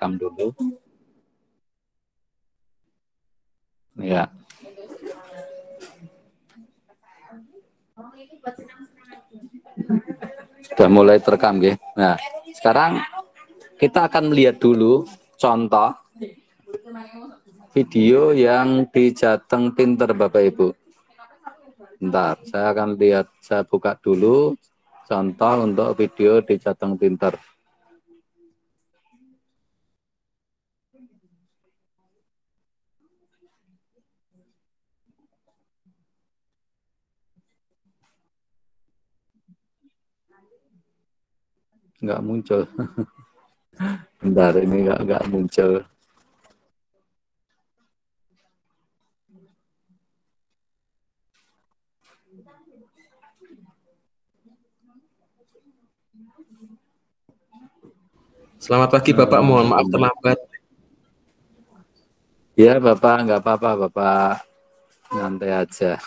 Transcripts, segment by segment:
rekam dulu. Ya. Sudah mulai terekam ya. Nah, sekarang kita akan melihat dulu contoh video yang di Jateng Pinter Bapak Ibu. Bentar, saya akan lihat, saya buka dulu contoh untuk video di Jateng Pinter. Enggak muncul. Bentar, ini enggak muncul. Selamat pagi Bapak, mohon maaf terlambat. Ya Bapak, enggak apa-apa Bapak, nyantai aja.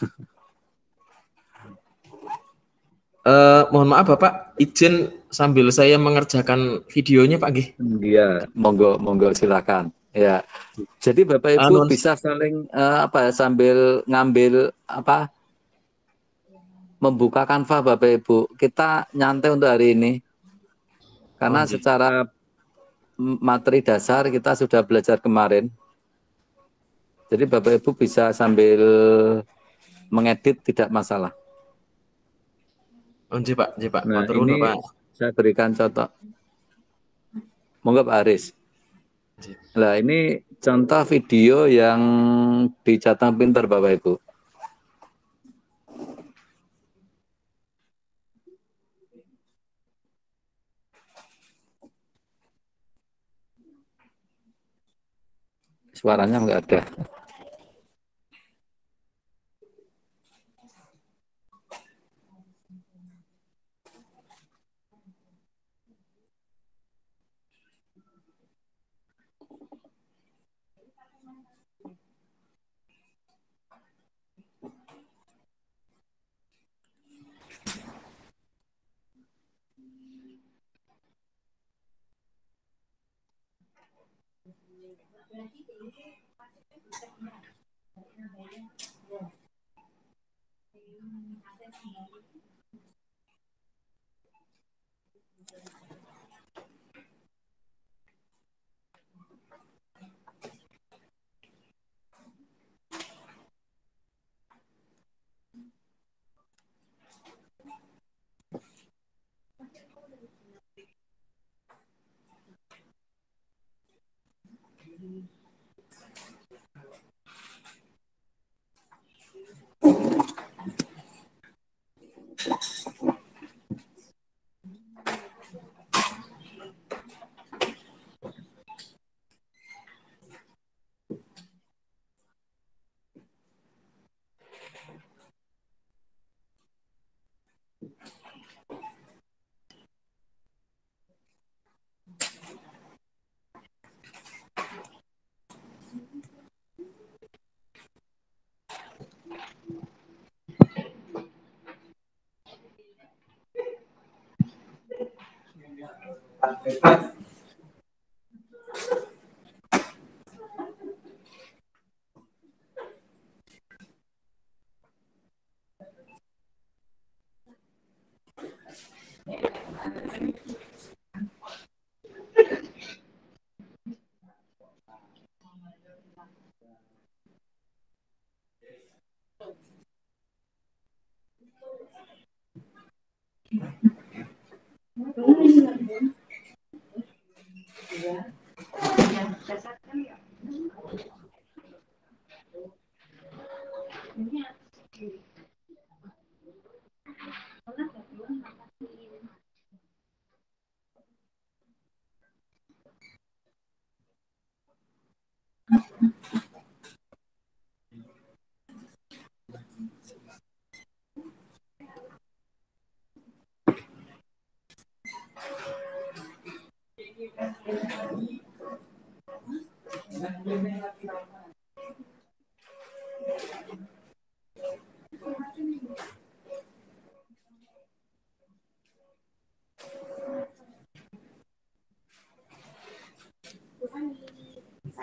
Mohon maaf Bapak, izin sambil saya mengerjakan videonya Pak Gih. Iya, monggo silakan. Ya. Jadi Bapak Ibu bisa saling sambil ngambil membuka Canva Bapak Ibu. Kita nyantai untuk hari ini. Karena secara materi dasar kita sudah belajar kemarin. Jadi Bapak Ibu bisa sambil mengedit tidak masalah. Pak. Nah, ini Bapak. saya berikan contoh. Monggo Pak Aris. Nah, ini contoh video yang di Jateng Pinter Bapak Ibu. Suaranya enggak ada.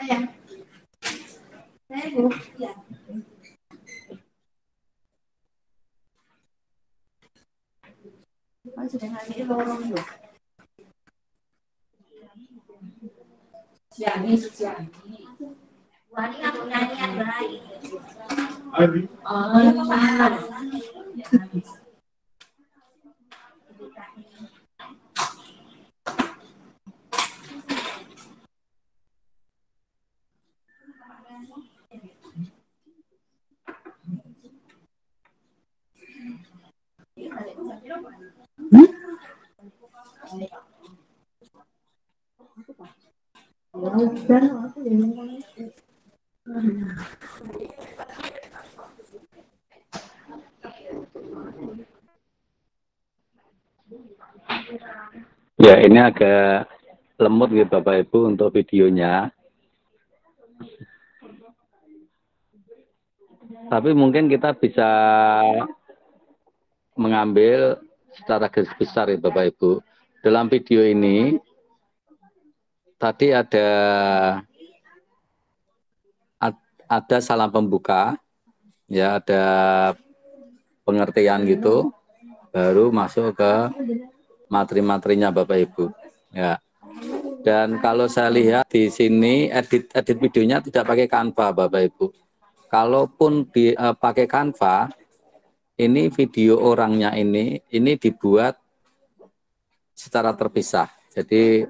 Ya, ini agak lemot gitu Bapak Ibu untuk videonya. Tapi mungkin kita bisa mengambil secara garis besar ya Bapak Ibu. Dalam video ini tadi ada salam pembuka, ya ada pengertian gitu, baru masuk ke materi-materinya Bapak Ibu. Ya. Dan kalau saya lihat di sini edit videonya tidak pakai Canva Bapak Ibu. Kalaupun pakai Canva, ini video orangnya ini dibuat secara terpisah. Jadi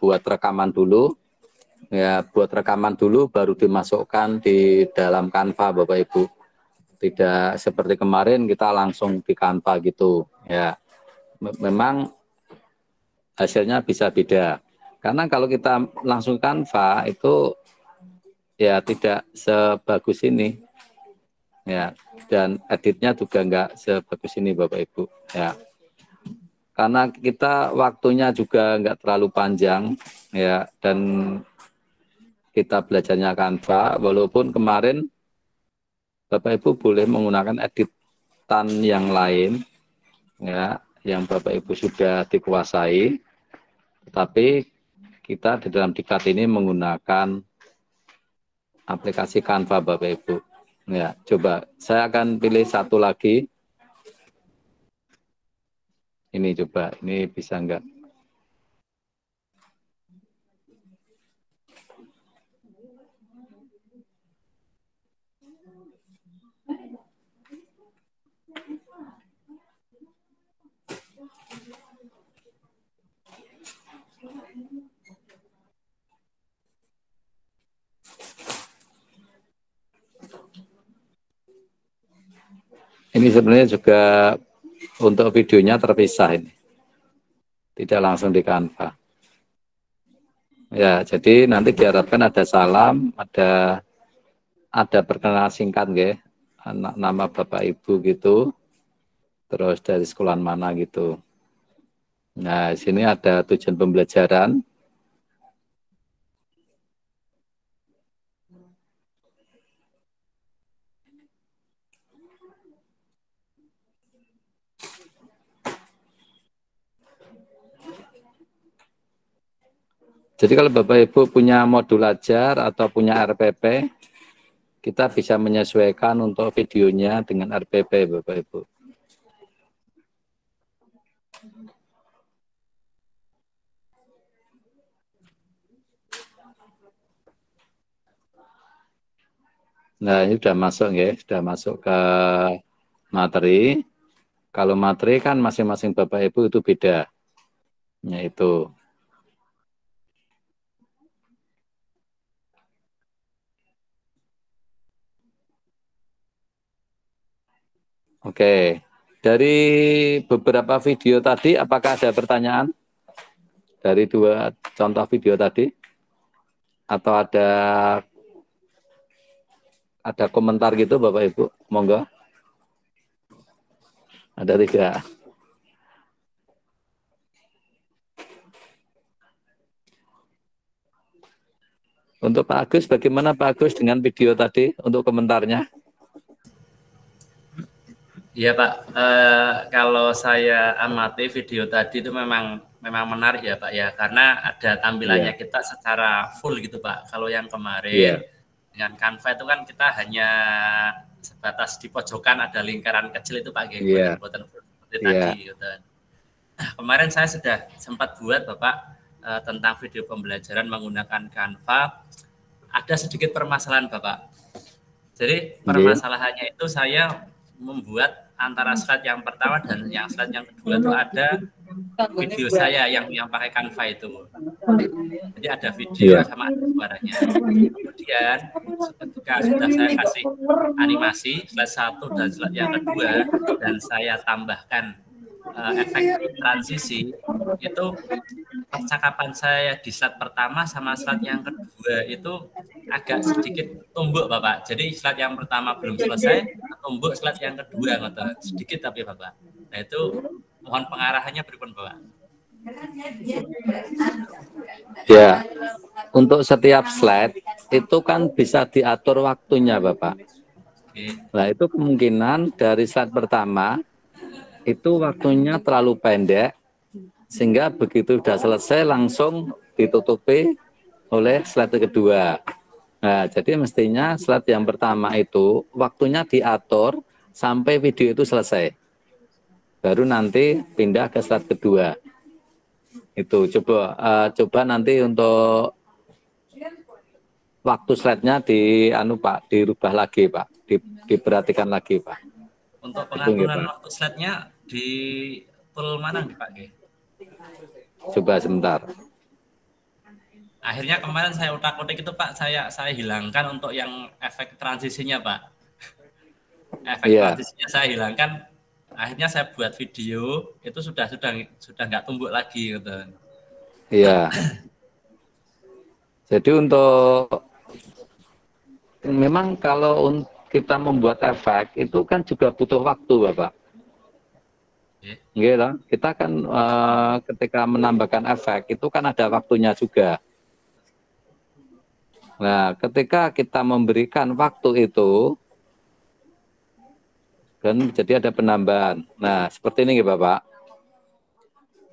buat rekaman dulu, ya buat rekaman dulu baru dimasukkan di dalam Canva Bapak Ibu. Tidak seperti kemarin kita langsung di Canva gitu. Ya, memang hasilnya bisa beda. Karena kalau kita langsung Canva itu ya tidak sebagus ini. Ya, dan editnya juga enggak sebagus ini Bapak Ibu. Ya. Karena kita waktunya juga enggak terlalu panjang ya, dan kita belajarnya Canva, walaupun kemarin Bapak Ibu boleh menggunakan editan yang lain ya, yang Bapak Ibu sudah dikuasai, tapi kita di dalam Diklat ini menggunakan aplikasi Canva Bapak Ibu. Ya, coba saya akan pilih satu lagi. Ini coba, ini bisa enggak? Ini sebenarnya juga untuk videonya terpisah ini. Tidak langsung di Canva. Ya, jadi nanti diharapkan ada salam, ada perkenalan singkat nggih, nama Bapak Ibu gitu, terus dari sekolah mana gitu. Nah, sini ada tujuan pembelajaran. Jadi kalau Bapak Ibu punya modul ajar atau punya RPP, kita bisa menyesuaikan untuk videonya dengan RPP Bapak Ibu. Nah, ini sudah masuk ya, sudah masuk ke materi. Kalau materi kan masing-masing Bapak Ibu itu beda. Yaitu oke, dari beberapa video tadi, apakah ada pertanyaan dari dua contoh video tadi? Atau ada komentar gitu Bapak Ibu? Monggo. Ada tidak? Untuk Pak Agus, bagaimana Pak Agus dengan video tadi untuk komentarnya? Iya Pak, kalau saya amati video tadi itu memang memang menarik ya Pak ya, karena ada tampilannya kita secara full gitu Pak. Kalau yang kemarin dengan Canva itu kan kita hanya sebatas di pojokan ada lingkaran kecil itu Pak, buatan seperti tadi gitu. Nah, kemarin saya sudah sempat buat Bapak tentang video pembelajaran menggunakan Canva. Ada sedikit permasalahan Bapak. Jadi permasalahannya itu saya membuat antara slide yang pertama dan yang slide yang kedua itu ada video saya yang pakai Canva itu. Jadi ada video sama ada suaranya. Kemudian ketika sudah saya kasih animasi slide 1 dan slide yang kedua dan saya tambahkan efek transisi, itu percakapan saya di slide pertama sama slide yang kedua itu agak sedikit tumbuk Bapak. Jadi slide yang pertama belum selesai, tumbuk slide yang kedua sedikit tapi Bapak. Nah itu mohon pengarahannya pripun Bapak. Ya, untuk setiap slide itu kan bisa diatur waktunya Bapak. Nah itu kemungkinan dari slide pertama itu waktunya terlalu pendek, sehingga begitu sudah selesai langsung ditutupi oleh slide kedua. Nah, jadi mestinya slide yang pertama itu waktunya diatur sampai video itu selesai. Baru nanti pindah ke slide kedua. Itu coba nanti untuk waktu slide-nya dirubah lagi Pak, diperhatikan lagi Pak. Untuk pengaturan waktu slide-nya di tool mana nih Pak? Coba sebentar. Akhirnya kemarin saya utak-utik itu Pak, saya hilangkan untuk yang efek transisinya Pak. Efek transisinya saya hilangkan. Akhirnya saya buat video itu sudah nggak tumbuk lagi gitu. Iya. Jadi untuk memang kalau kita membuat efek itu kan juga butuh waktu Bapak. Gitu. Kita kan ketika menambahkan efek itu kan ada waktunya juga. Nah, ketika kita memberikan waktu itu kan jadi ada penambahan. Nah, seperti ini Bapak.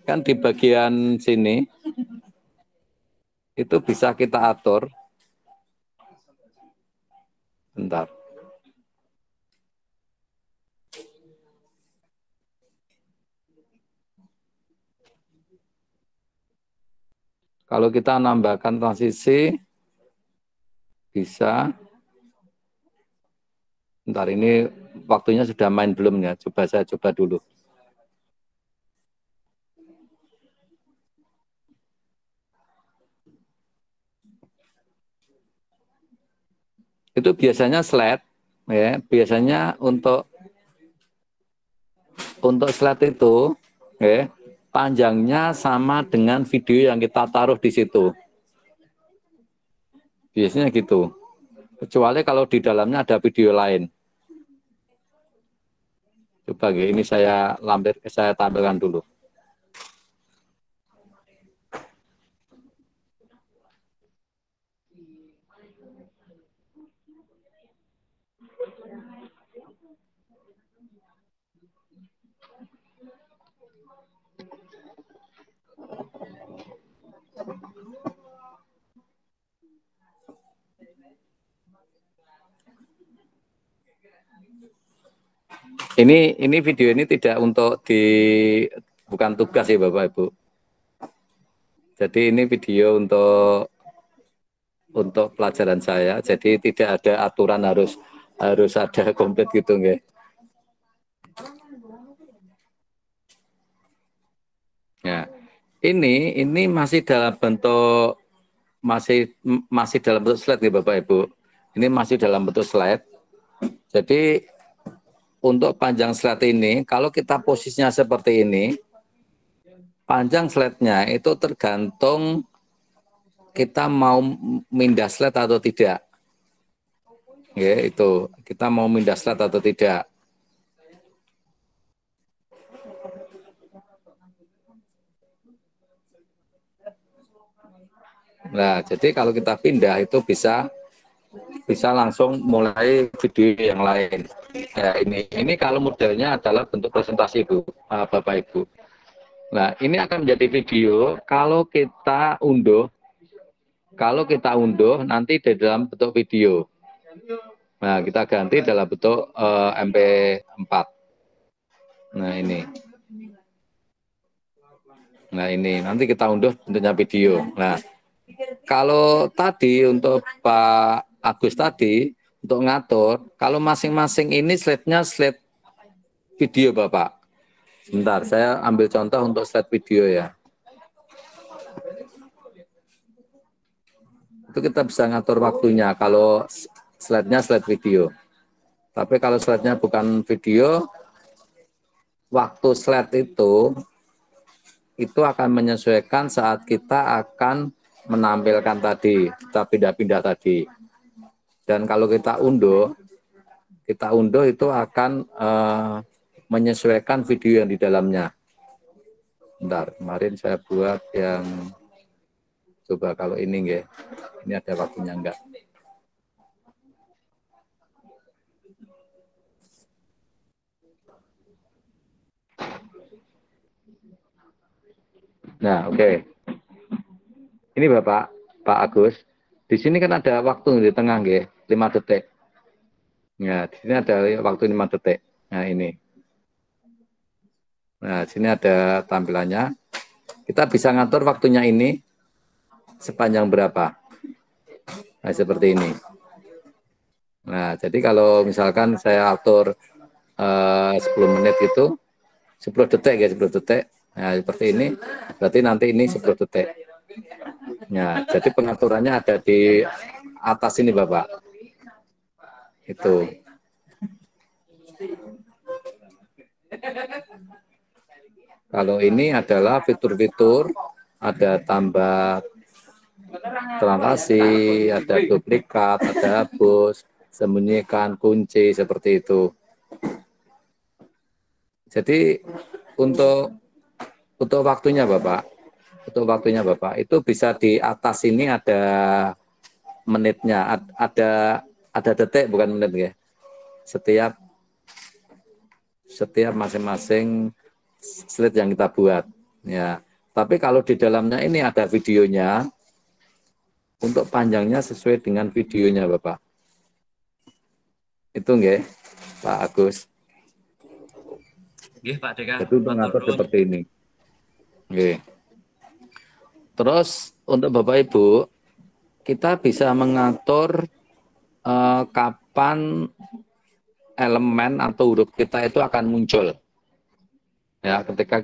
Kan di bagian sini itu bisa kita atur. Bentar. Kalau kita nambahkan transisi, bisa. Bentar, ini waktunya sudah main belum ya? Saya coba dulu. Itu biasanya slide, ya. Biasanya untuk slide itu, ya, panjangnya sama dengan video yang kita taruh di situ. Biasanya gitu. Kecuali kalau di dalamnya ada video lain. Coba ini saya tampilkan dulu. Ini video ini tidak bukan tugas ya Bapak Ibu. Jadi ini video untuk pelajaran saya. Jadi tidak ada aturan harus ada komplit gitu nggak. Ya. Ini masih dalam bentuk slide nih Bapak Ibu. Ini masih dalam bentuk slide. Jadi untuk panjang slide ini, kalau kita posisinya seperti ini, panjang slide-nya itu tergantung kita mau pindah slide atau tidak. Ya, itu kita mau pindah slide atau tidak. Nah, jadi kalau kita pindah itu bisa langsung mulai video yang lain. Ya, ini kalau modelnya adalah bentuk presentasi Bapak Ibu. Nah, ini akan menjadi video kalau kita unduh. Kalau kita unduh nanti di dalam bentuk video. Nah, kita ganti dalam bentuk MP4. Nah, ini. Nah, ini nanti kita unduh bentuknya video. Nah, kalau tadi untuk Pak Agus tadi untuk ngatur, kalau masing-masing ini slide-nya slide video Bapak. Bentar, saya ambil contoh untuk slide video ya. Itu kita bisa ngatur waktunya kalau slide-nya slide video. Tapi kalau slide-nya bukan video, waktu slide itu akan menyesuaikan saat kita akan menampilkan tadi, kita pindah-pindah tadi. Dan kalau kita unduh itu akan menyesuaikan video yang di dalamnya. Bentar, kemarin saya buat yang coba kalau ini nggih. Ini ada waktunya enggak? Nah, oke. Ini Bapak, Pak Agus. Di sini kan ada waktu di tengah nggih, 5 detik. Ya, di sini ada waktu 5 detik. Nah, ini. Nah, di sini ada tampilannya. Kita bisa ngatur waktunya ini sepanjang berapa. Nah, seperti ini. Nah, jadi kalau misalkan saya atur 10 menit itu 10 detik ya, 10 detik. Nah, seperti ini. Berarti nanti ini 10 detik. Nah, jadi pengaturannya ada di atas ini, Bapak. Itu. Kalau ini adalah fitur-fitur, ada tambah transaksi, ada duplikat, ada hapus, sembunyikan, kunci, seperti itu. Jadi untuk waktunya Bapak, itu bisa di atas ini ada menitnya, ada detik bukan menit ya. Setiap masing-masing slide yang kita buat ya. Tapi kalau di dalamnya ini ada videonya, untuk panjangnya sesuai dengan videonya Bapak. Itu nggih, Pak Agus. Nggih, Pak Deka. Jadi untuk ngatur seperti ini. Nggih. Terus untuk Bapak Ibu, kita bisa mengatur kapan elemen atau huruf kita itu akan muncul. Ya, ketika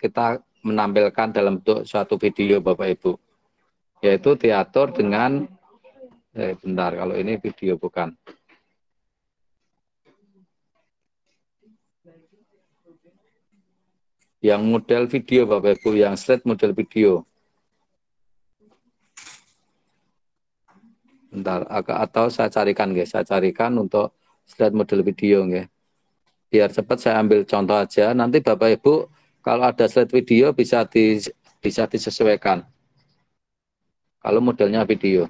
kita menampilkan dalam bentuk suatu video Bapak Ibu. Yaitu diatur dengan bentar, kalau ini video bukan. Yang model video Bapak Ibu, yang slide model video. Bentar, atau saya carikan guys, saya carikan untuk slide model video nggih. Biar cepat saya ambil contoh aja. Nanti Bapak Ibu kalau ada slide video bisa disesuaikan. Kalau modelnya video.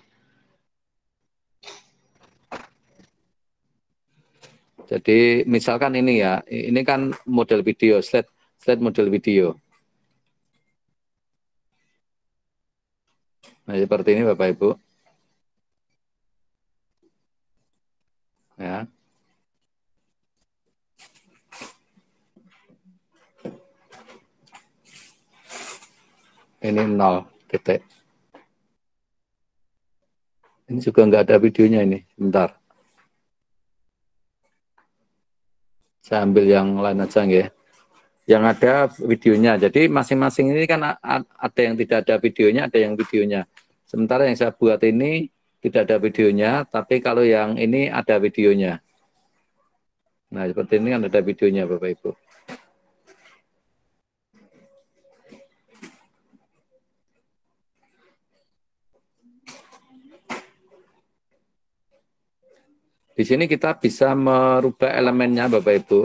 Jadi misalkan ini ya, ini kan model video, slide model video. Nah, seperti ini Bapak Ibu. Ya. Ini 0 detik. Ini juga nggak ada videonya ini. Bentar. Saya ambil yang lain aja nggih. Yang ada videonya. Jadi masing-masing ini kan ada yang tidak ada videonya, ada yang videonya. Sementara yang saya buat ini tidak ada videonya, tapi kalau yang ini ada videonya. Nah, seperti ini kan ada videonya Bapak Ibu. Di sini kita bisa merubah elemennya Bapak Ibu.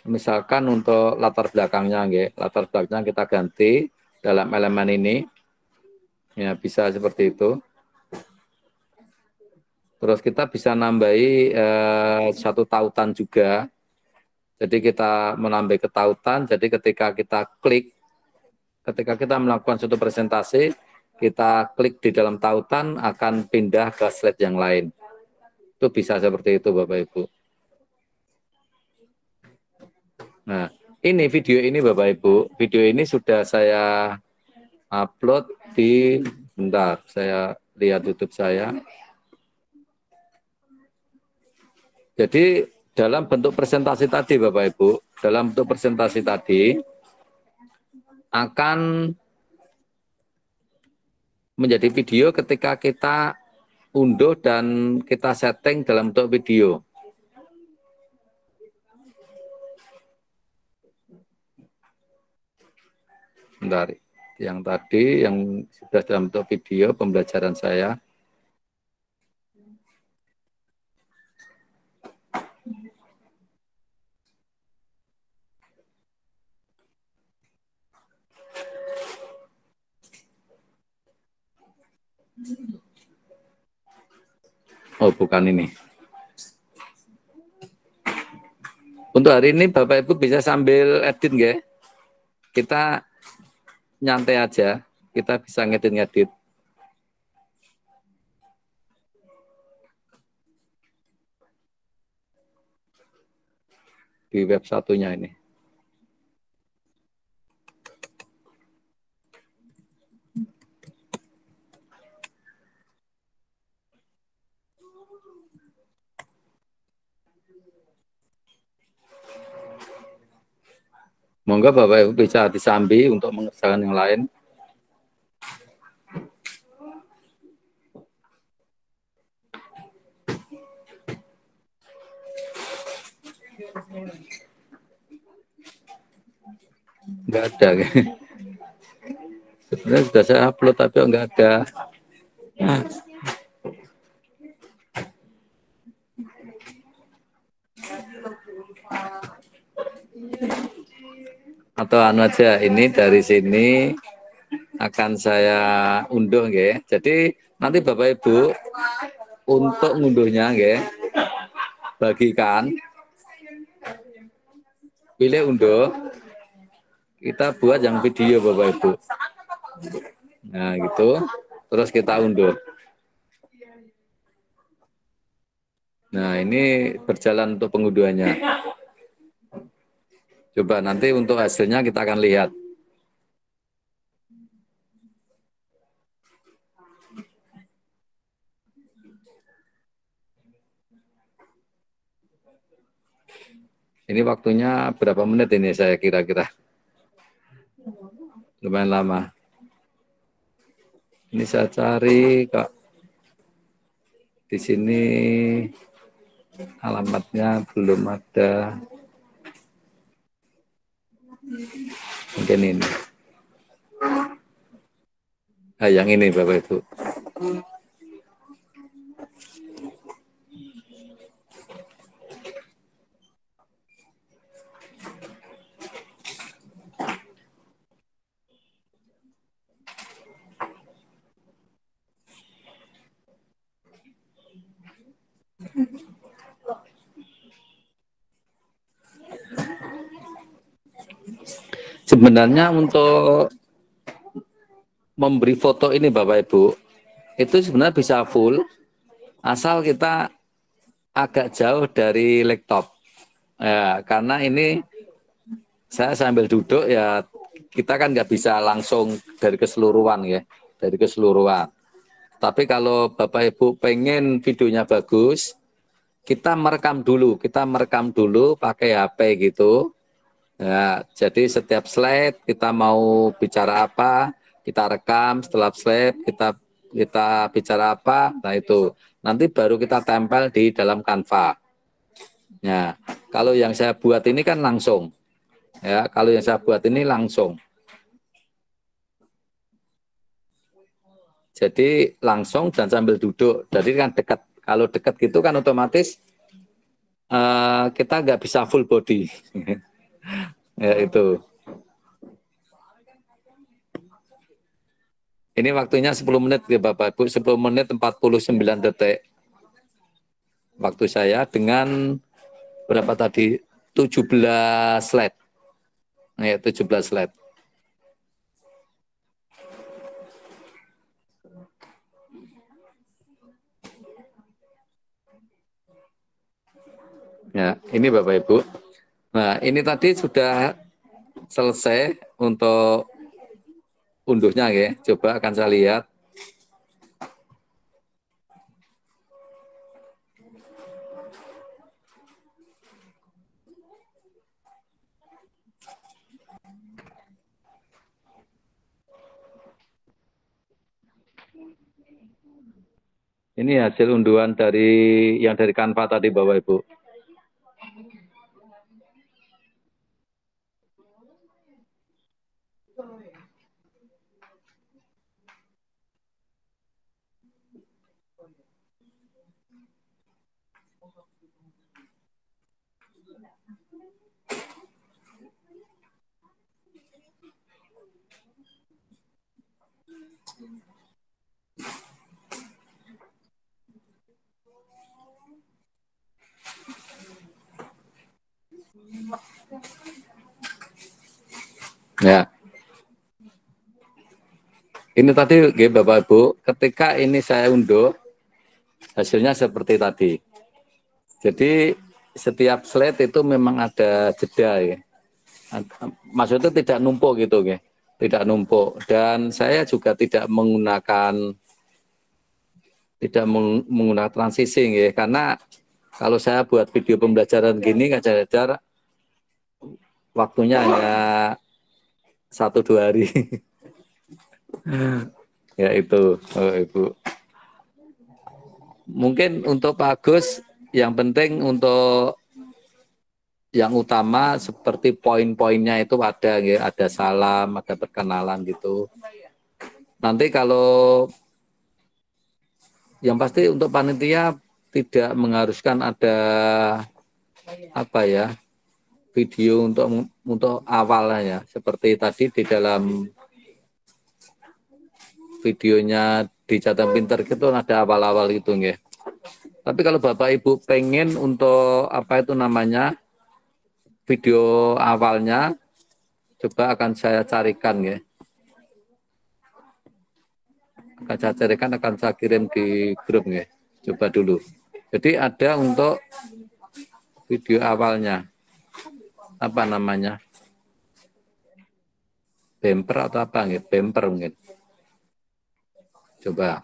Misalkan untuk latar belakangnya, latar belakangnya kita ganti dalam elemen ini. Ya, bisa seperti itu. Terus kita bisa nambahi satu tautan juga. Jadi kita menambah ketautan, jadi ketika kita klik ketika kita melakukan suatu presentasi, kita klik di dalam tautan akan pindah ke slide yang lain. Itu bisa seperti itu Bapak Ibu. Nah, ini video ini Bapak Ibu, video ini sudah saya upload di, bentar, saya lihat YouTube saya. Jadi dalam bentuk presentasi tadi Bapak Ibu, dalam bentuk presentasi tadi akan menjadi video ketika kita unduh dan kita setting dalam bentuk video. Bentar, yang tadi yang sudah dalam bentuk video pembelajaran saya. Oh, bukan ini. Untuk hari ini Bapak Ibu bisa sambil edit nggih? Kita nyantai aja, kita bisa ngedit-ngedit. Di web satunya ini. Monggo Bapak Ibu bisa disambi untuk mengerjakan yang lain. Enggak ada. Sebenarnya sudah saya upload tapi enggak ada. Atau anu aja, ini dari sini akan saya unduh nggih. Jadi nanti Bapak Ibu untuk ngunduhnya nggih, bagikan, pilih unduh, kita buat yang video Bapak Ibu. Nah gitu, terus kita unduh. Nah ini berjalan untuk pengunduhannya. Coba nanti untuk hasilnya kita akan lihat. Ini waktunya berapa menit ini saya kira-kira? Lumayan lama. Ini saya cari Kak. Di sini alamatnya belum ada. Mungkin ini. Nah, yang ini Bapak Ibu. Sebenarnya untuk memberi foto ini Bapak Ibu, itu sebenarnya bisa full, asal kita agak jauh dari laptop. Ya, karena ini saya sambil duduk ya, kita kan nggak bisa langsung dari keseluruhan ya, dari keseluruhan. Tapi kalau Bapak Ibu pengen videonya bagus, kita merekam dulu pakai HP gitu. Ya, jadi setiap slide kita mau bicara apa, kita rekam, setelah slide kita bicara apa, nah itu nanti baru kita tempel di dalam Canva. Ya, kalau yang saya buat ini kan langsung. Ya, kalau yang saya buat ini langsung. Jadi langsung dan sambil duduk. Jadi kan dekat. Kalau dekat gitu kan otomatis kita nggak bisa full body. Ya itu. Ini waktunya 10 menit ya Bapak Ibu, 10 menit 49 detik. Waktu saya dengan berapa tadi? 17 slide. Ya, 17 slide. Ya, ini Bapak Ibu. Nah, ini tadi sudah selesai untuk unduhnya ya. Coba akan saya lihat. Ini hasil unduhan dari Canva tadi Bapak Ibu. Ya. Ini tadi Bapak Ibu, ketika ini saya unduh, hasilnya seperti tadi. Jadi setiap slide itu memang ada jeda ya. Maksudnya tidak numpuk gitu ya. Tidak numpuk. Dan saya juga tidak menggunakan transisi ya. Karena kalau saya buat video pembelajaran gini ngajar-ngajar waktunya hanya 1-2 hari. Ya itu, Ibu. Mungkin untuk Pak Agus, yang penting untuk yang utama seperti poin-poinnya itu ada, ya, ada salam, ada perkenalan gitu. Nanti kalau yang pasti untuk panitia tidak mengharuskan ada apa ya video untuk awalnya, seperti tadi di dalam videonya di Catatan Pinter gitu ada awal-awal gitu ya. Tapi kalau Bapak Ibu pengen untuk apa itu namanya video awalnya, coba akan saya carikan ya. Akan saya carikan, akan saya kirim di grup ya. Coba dulu. Jadi ada untuk video awalnya. Apa namanya? Bumper atau apa ya? Bumper mungkin. Coba.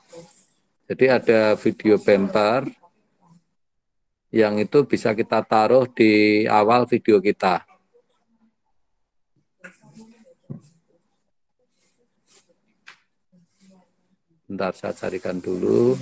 Jadi ada video bumper yang itu bisa kita taruh di awal video kita. Bentar saya carikan dulu.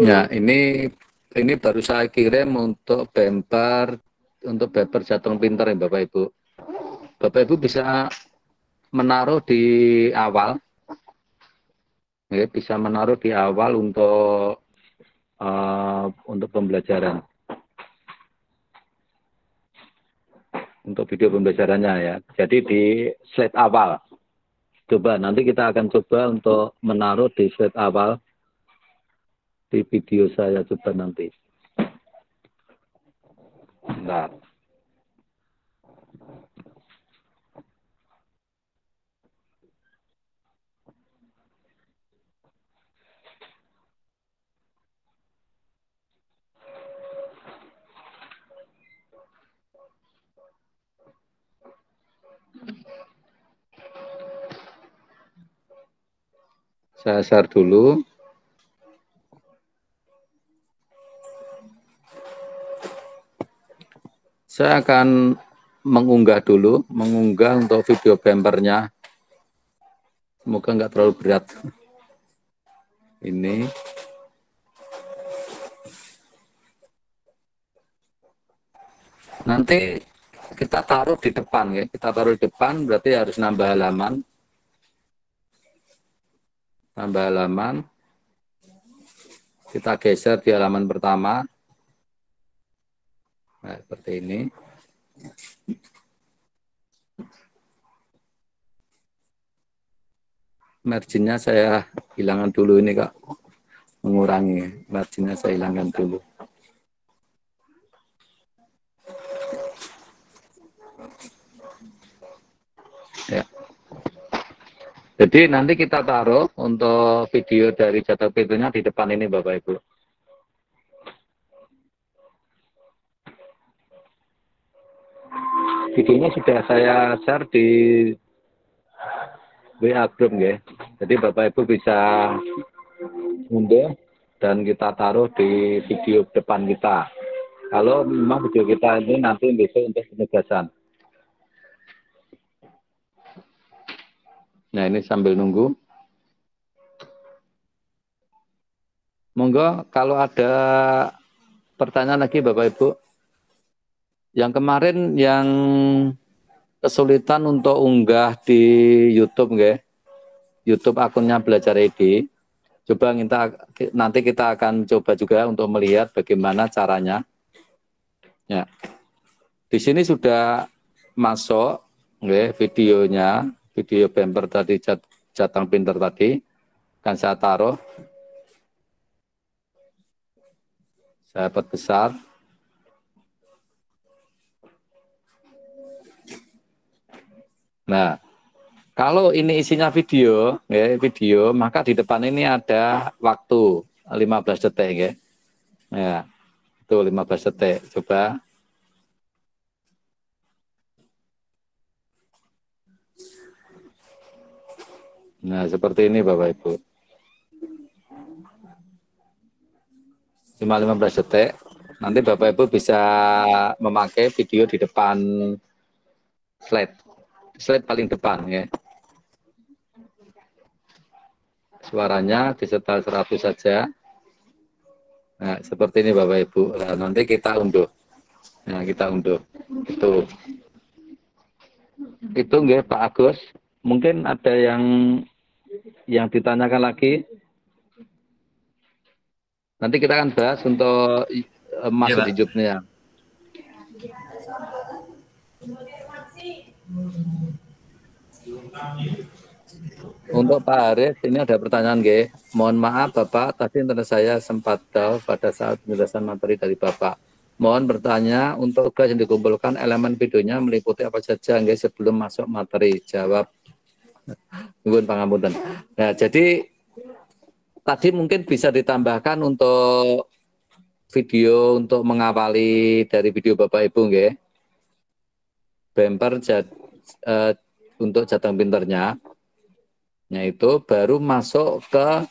Ya, ini baru saya kirim untuk bumper Jateng Pinter ya Bapak Ibu. Bapak Ibu bisa menaruh di awal, ya, bisa menaruh di awal untuk pembelajaran, untuk video pembelajarannya ya. Jadi di slide awal. Coba nanti kita akan coba untuk menaruh di slide awal di video saya, coba nanti. Bentar. Saya share dulu. Saya akan mengunggah untuk video bumpernya. Semoga nggak terlalu berat. Ini. Nanti kita taruh di depan ya. Kita taruh di depan berarti harus nambah halaman. Nambah halaman. Kita geser di halaman pertama. Nah, seperti ini. marginnya saya hilangkan dulu ini Kak. Mengurangi marginnya saya hilangkan dulu. Ya. Jadi nanti kita taruh untuk video dari jatuh pintunya di depan ini Bapak Ibu. Videonya sudah saya share di WA group ya. Jadi Bapak Ibu bisa unduh dan kita taruh di video depan kita. Kalau memang video kita ini nanti besok untuk penugasan. Nah ini sambil nunggu. Monggo kalau ada pertanyaan lagi Bapak Ibu. Yang kemarin yang kesulitan untuk unggah di YouTube nggih. YouTube akunnya Belajar ID. Coba nanti kita akan coba juga untuk melihat bagaimana caranya. Ya. Di sini sudah masuk nggih videonya, video bumper tadi Jateng Pinter tadi. Kan saya taruh. Saya perbesar. Nah, kalau ini isinya video, ya, video, maka di depan ini ada waktu 15 detik, ya. Ya, itu 15 detik. Coba. Nah, seperti ini Bapak Ibu. Cuma 15 detik. Nanti Bapak Ibu bisa memakai video di depan slide. Slide paling depan ya. Suaranya disetel 100 saja. Nah, seperti ini Bapak Ibu. Nah, nanti kita unduh. Nah, kita unduh. Itu nggih Pak Agus. Mungkin ada yang ditanyakan lagi. Nanti kita akan bahas untuk masuk di YouTube-nya. Untuk Pak Haris, ini ada pertanyaan, nggih. Mohon maaf Bapak, tadi internet saya sempat down pada saat penjelasan materi dari Bapak. Mohon bertanya, untuk tugas yang dikumpulkan, elemen videonya meliputi apa saja, nggih, sebelum masuk materi? Jawab. Nuwun pangapunten. Nah, jadi tadi mungkin bisa ditambahkan untuk video untuk mengawali dari video Bapak Ibu, nggih. Bumper untuk Jateng Pinternya. Nah itu baru masuk ke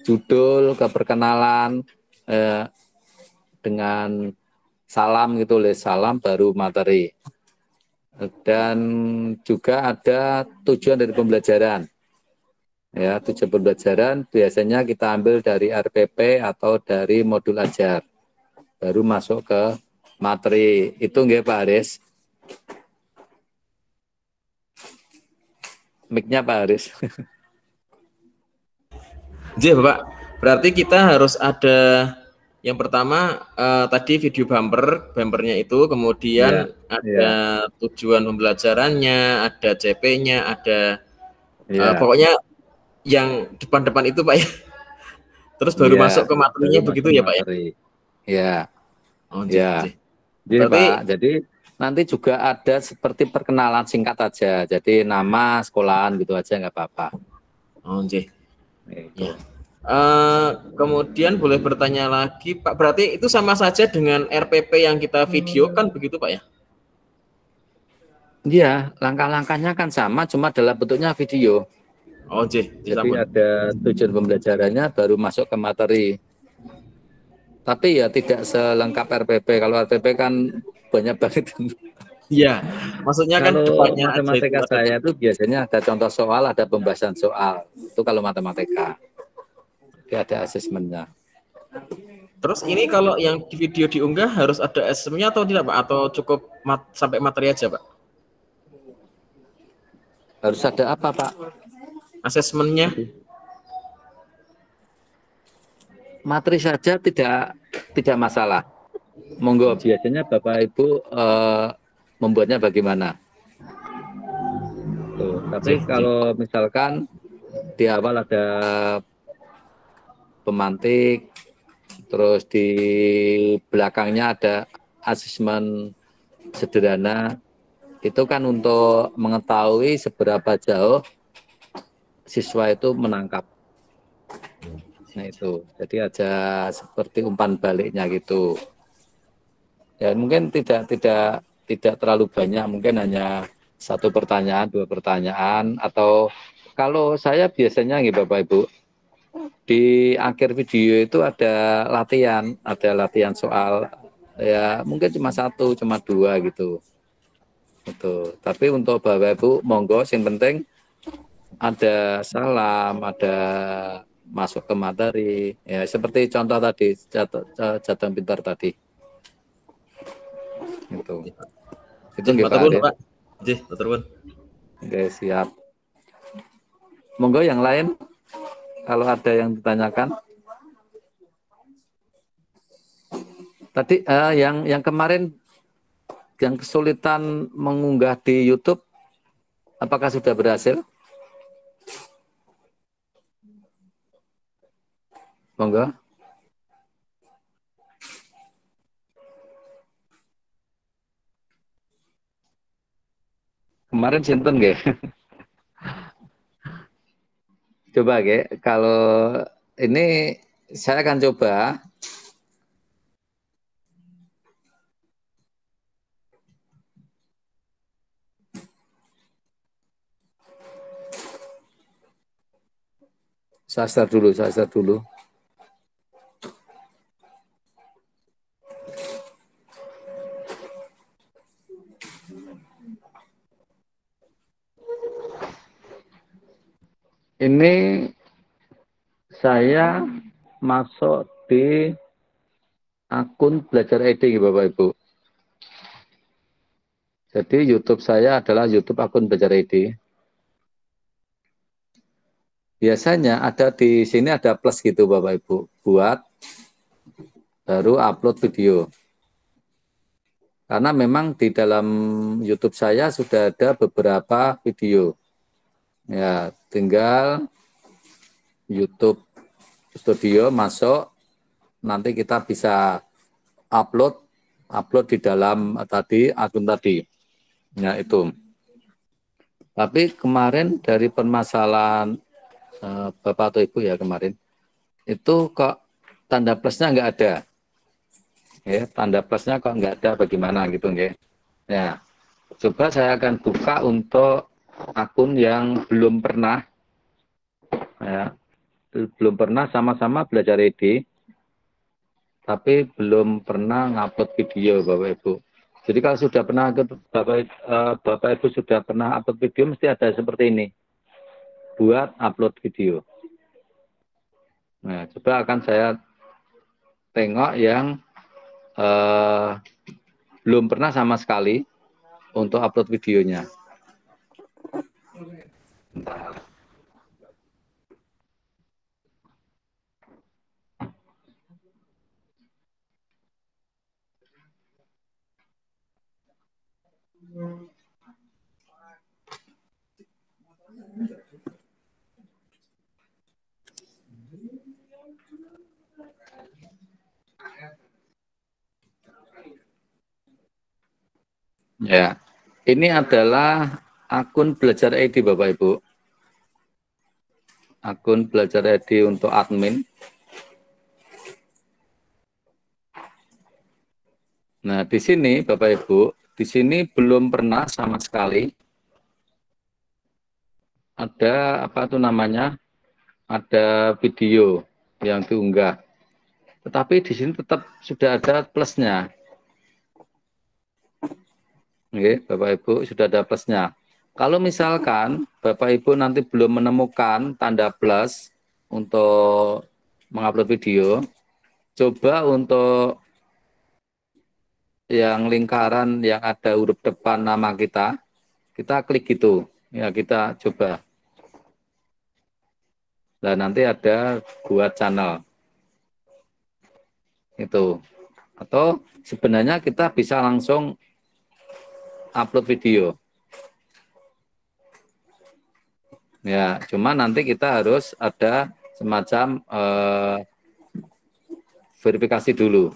judul, ke perkenalan dengan salam gitu, salam baru materi. Dan juga ada tujuan dari pembelajaran. Ya, tujuan pembelajaran biasanya kita ambil dari RPP atau dari modul ajar. Baru masuk ke materi. Itu nggih Pak Haris. Mic-nya Pak Haris. Jadi Bapak, berarti kita harus ada yang pertama tadi video bumpernya itu, kemudian ada tujuan pembelajarannya, ada CP-nya, ada pokoknya yang depan-depan itu Pak ya. Terus baru masuk ke materinya begitu ya Pak ya? Iya. Oh, ya. Jadi Pak, jadi nanti juga ada seperti perkenalan singkat aja. Jadi nama, sekolahan gitu aja nggak apa-apa. Oh, ya. Kemudian boleh bertanya lagi Pak, berarti itu sama saja dengan RPP yang kita video kan begitu Pak ya? Iya, langkah-langkahnya kan sama, cuma dalam bentuknya video. Oh, jadi ada tujuan pembelajarannya baru masuk ke materi. Tapi ya tidak selengkap RPP. Kalau RPP kan banyak banget. Iya, maksudnya kan depannya matematika saya itu biasanya ada contoh soal, ada pembahasan soal. Itu kalau matematika. Jadi ada asesmennya. Terus ini kalau yang di video diunggah harus ada asesmennya atau tidak Pak? Atau cukup sampai materi aja Pak? Harus ada apa Pak? Asesmennya. Materi saja tidak masalah. Monggo, biasanya Bapak Ibu membuatnya bagaimana? Tuh, tapi kalau misalkan di awal ada pemantik, terus di belakangnya ada asesmen sederhana. Itu kan untuk mengetahui seberapa jauh siswa itu menangkap. Nah itu, jadi aja seperti umpan baliknya gitu. Ya mungkin tidak terlalu banyak, mungkin hanya satu pertanyaan, dua pertanyaan, atau kalau saya biasanya gitu Bapak Ibu, di akhir video itu ada latihan soal, ya mungkin cuma satu, cuma dua gitu. Betul. Tapi untuk Bapak Ibu, monggo, yang penting ada salam, ada masuk ke materi, ya seperti contoh tadi, catatan pintar tadi. Itu nggih Pak Adit. Pak. Nggih, matur nuwun. Oke, siap. Monggo yang lain kalau ada yang ditanyakan. Tadi yang kemarin yang kesulitan mengunggah di YouTube, apakah sudah berhasil? Monggo. Kemarin sinten nggih? Coba nggih, kalau ini saya akan coba. Saya start dulu. Ini saya masuk di akun Belajar ID Bapak Ibu. Jadi YouTube saya adalah YouTube akun Belajar ID. Biasanya ada di sini ada plus gitu Bapak Ibu, buat baru upload video. Karena memang di dalam YouTube saya sudah ada beberapa video. Ya, tinggal YouTube Studio masuk, nanti kita bisa upload di dalam tadi akun tadi. Ya itu. Tapi kemarin dari permasalahan Bapak atau Ibu ya kemarin, itu kok tanda plusnya nggak ada. Ya, tanda plusnya kok nggak ada bagaimana gitu nggih. Ya, coba saya akan buka untuk akun yang belum pernah, ya, belum pernah sama-sama belajar ID, tapi belum pernah ngupload video Bapak Ibu. Jadi kalau sudah pernah Bapak Ibu sudah pernah upload video, mesti ada seperti ini, buat upload video. Nah, coba akan saya tengok yang belum pernah sama sekali untuk upload videonya. Bentar. Ya, ini adalah akun Belajar ID Bapak Ibu. Akun Belajar ID untuk admin. Nah, di sini Bapak Ibu, di sini belum pernah sama sekali ada apa itu namanya? Ada video yang diunggah. Tetapi di sini tetap sudah ada plusnya. Oke, Bapak Ibu sudah ada plusnya. Kalau misalkan Bapak Ibu nanti belum menemukan tanda plus untuk mengupload video, coba untuk yang lingkaran yang ada huruf depan nama kita klik gitu. Ya, kita coba. Nah, nanti ada buat channel. Itu. Atau sebenarnya kita bisa langsung upload video. Ya, cuma nanti kita harus ada semacam verifikasi dulu.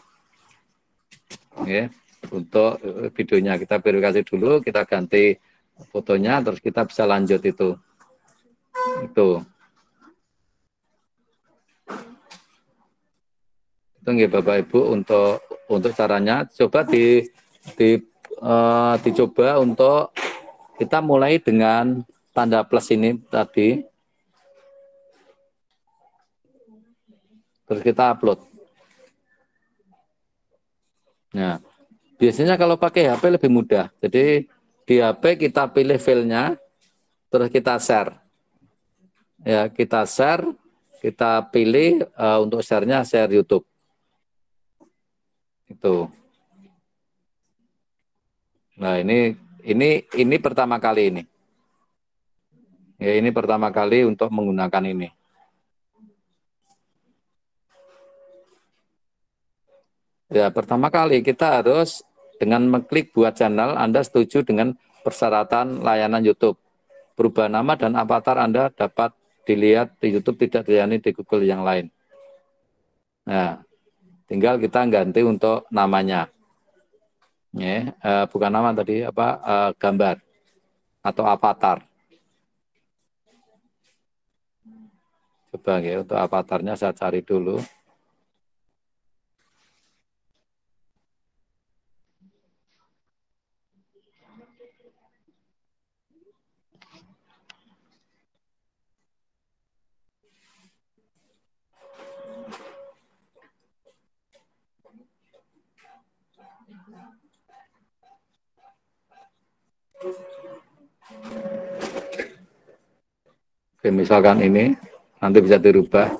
Ya, untuk videonya kita verifikasi dulu, kita ganti fotonya, terus kita bisa lanjut itu. Itu nggih Bapak Ibu untuk caranya coba dicoba untuk kita mulai dengan tanda plus ini tadi. Terus kita upload. Nah, biasanya kalau pakai HP lebih mudah. Jadi di HP kita pilih filenya, terus kita share. Ya, kita share, kita pilih untuk share-nya share YouTube. Itu. Nah, ini pertama kali ini. Ya, ini pertama kali untuk menggunakan ini. Ya, pertama kali kita harus dengan mengklik buat channel, Anda setuju dengan persyaratan layanan YouTube. Perubahan nama dan avatar Anda dapat dilihat di YouTube, tidak dilayani di Google yang lain. Nah, tinggal kita ganti untuk namanya. Ya, bukan nama tadi, gambar atau avatar. Coba ya, untuk avatarnya saya cari dulu. Oke, misalkan ini nanti bisa dirubah.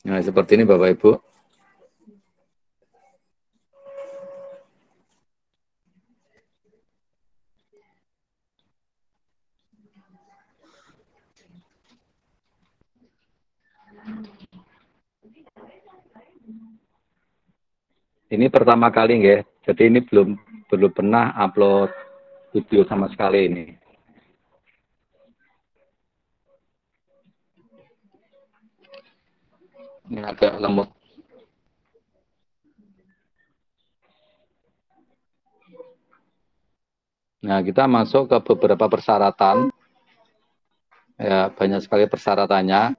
Nah, seperti ini Bapak Ibu. Ini pertama kali nggih. Jadi ini belum pernah upload video sama sekali ini. Ini agak lemot. Nah, kita masuk ke beberapa persyaratan. Ya, banyak sekali persyaratannya.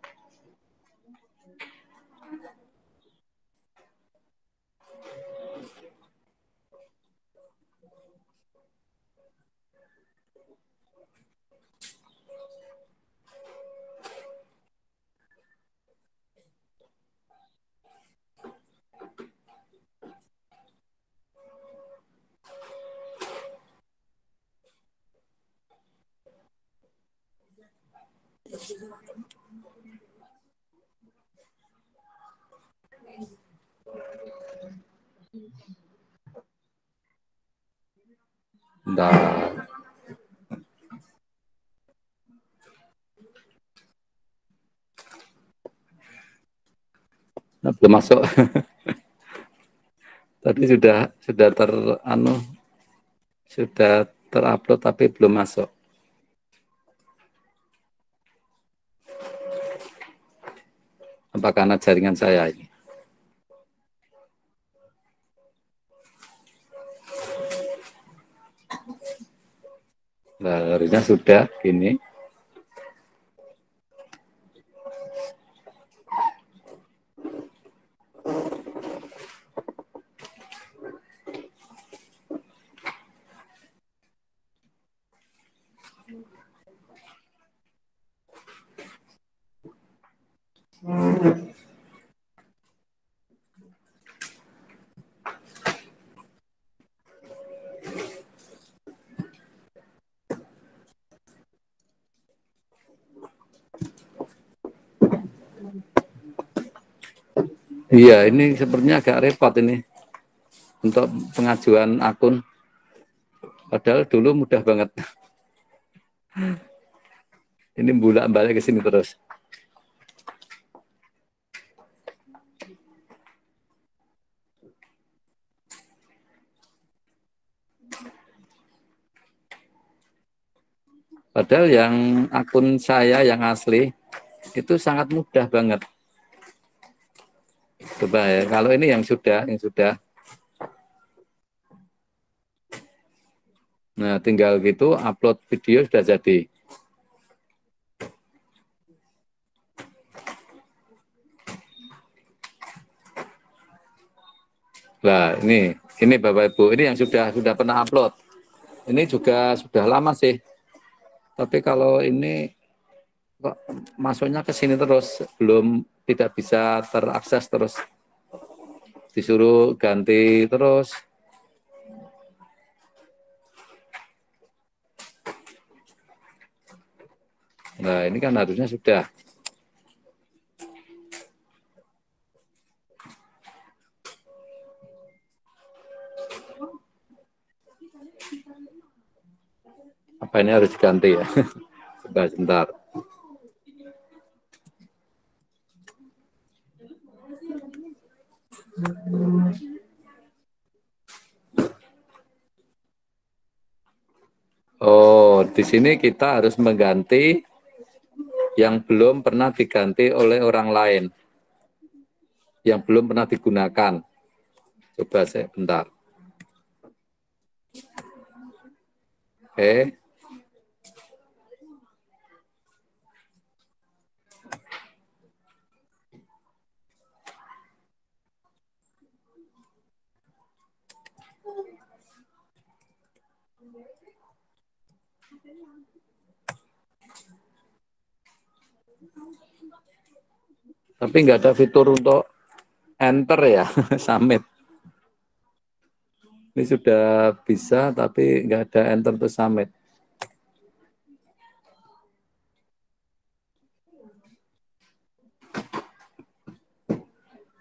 Nah, belum masuk. Tadi sudah terupload tapi belum masuk. Apa karena jaringan saya ini? Nah, harusnya sudah gini. Iya, ini sepertinya agak repot ini untuk pengajuan akun. Padahal dulu mudah banget. Ini bolak-balik ke sini terus. Padahal yang akun saya yang asli itu sangat mudah banget. Coba ya, kalau ini yang sudah. Nah, tinggal gitu upload video sudah jadi. Nah, ini Bapak Ibu, ini yang sudah pernah upload. Ini juga sudah lama sih. Tapi kalau ini kok masuknya ke sini terus, belum tidak bisa terakses terus. Disuruh ganti terus. Nah, ini kan harusnya sudah. Apa ini harus diganti ya? Sebentar. Oh, di sini kita harus mengganti yang belum pernah diganti oleh orang lain, yang belum pernah digunakan. Coba saya bentar. Oke. Tapi nggak ada fitur untuk enter ya, submit. Ini sudah bisa, tapi nggak ada enter to submit.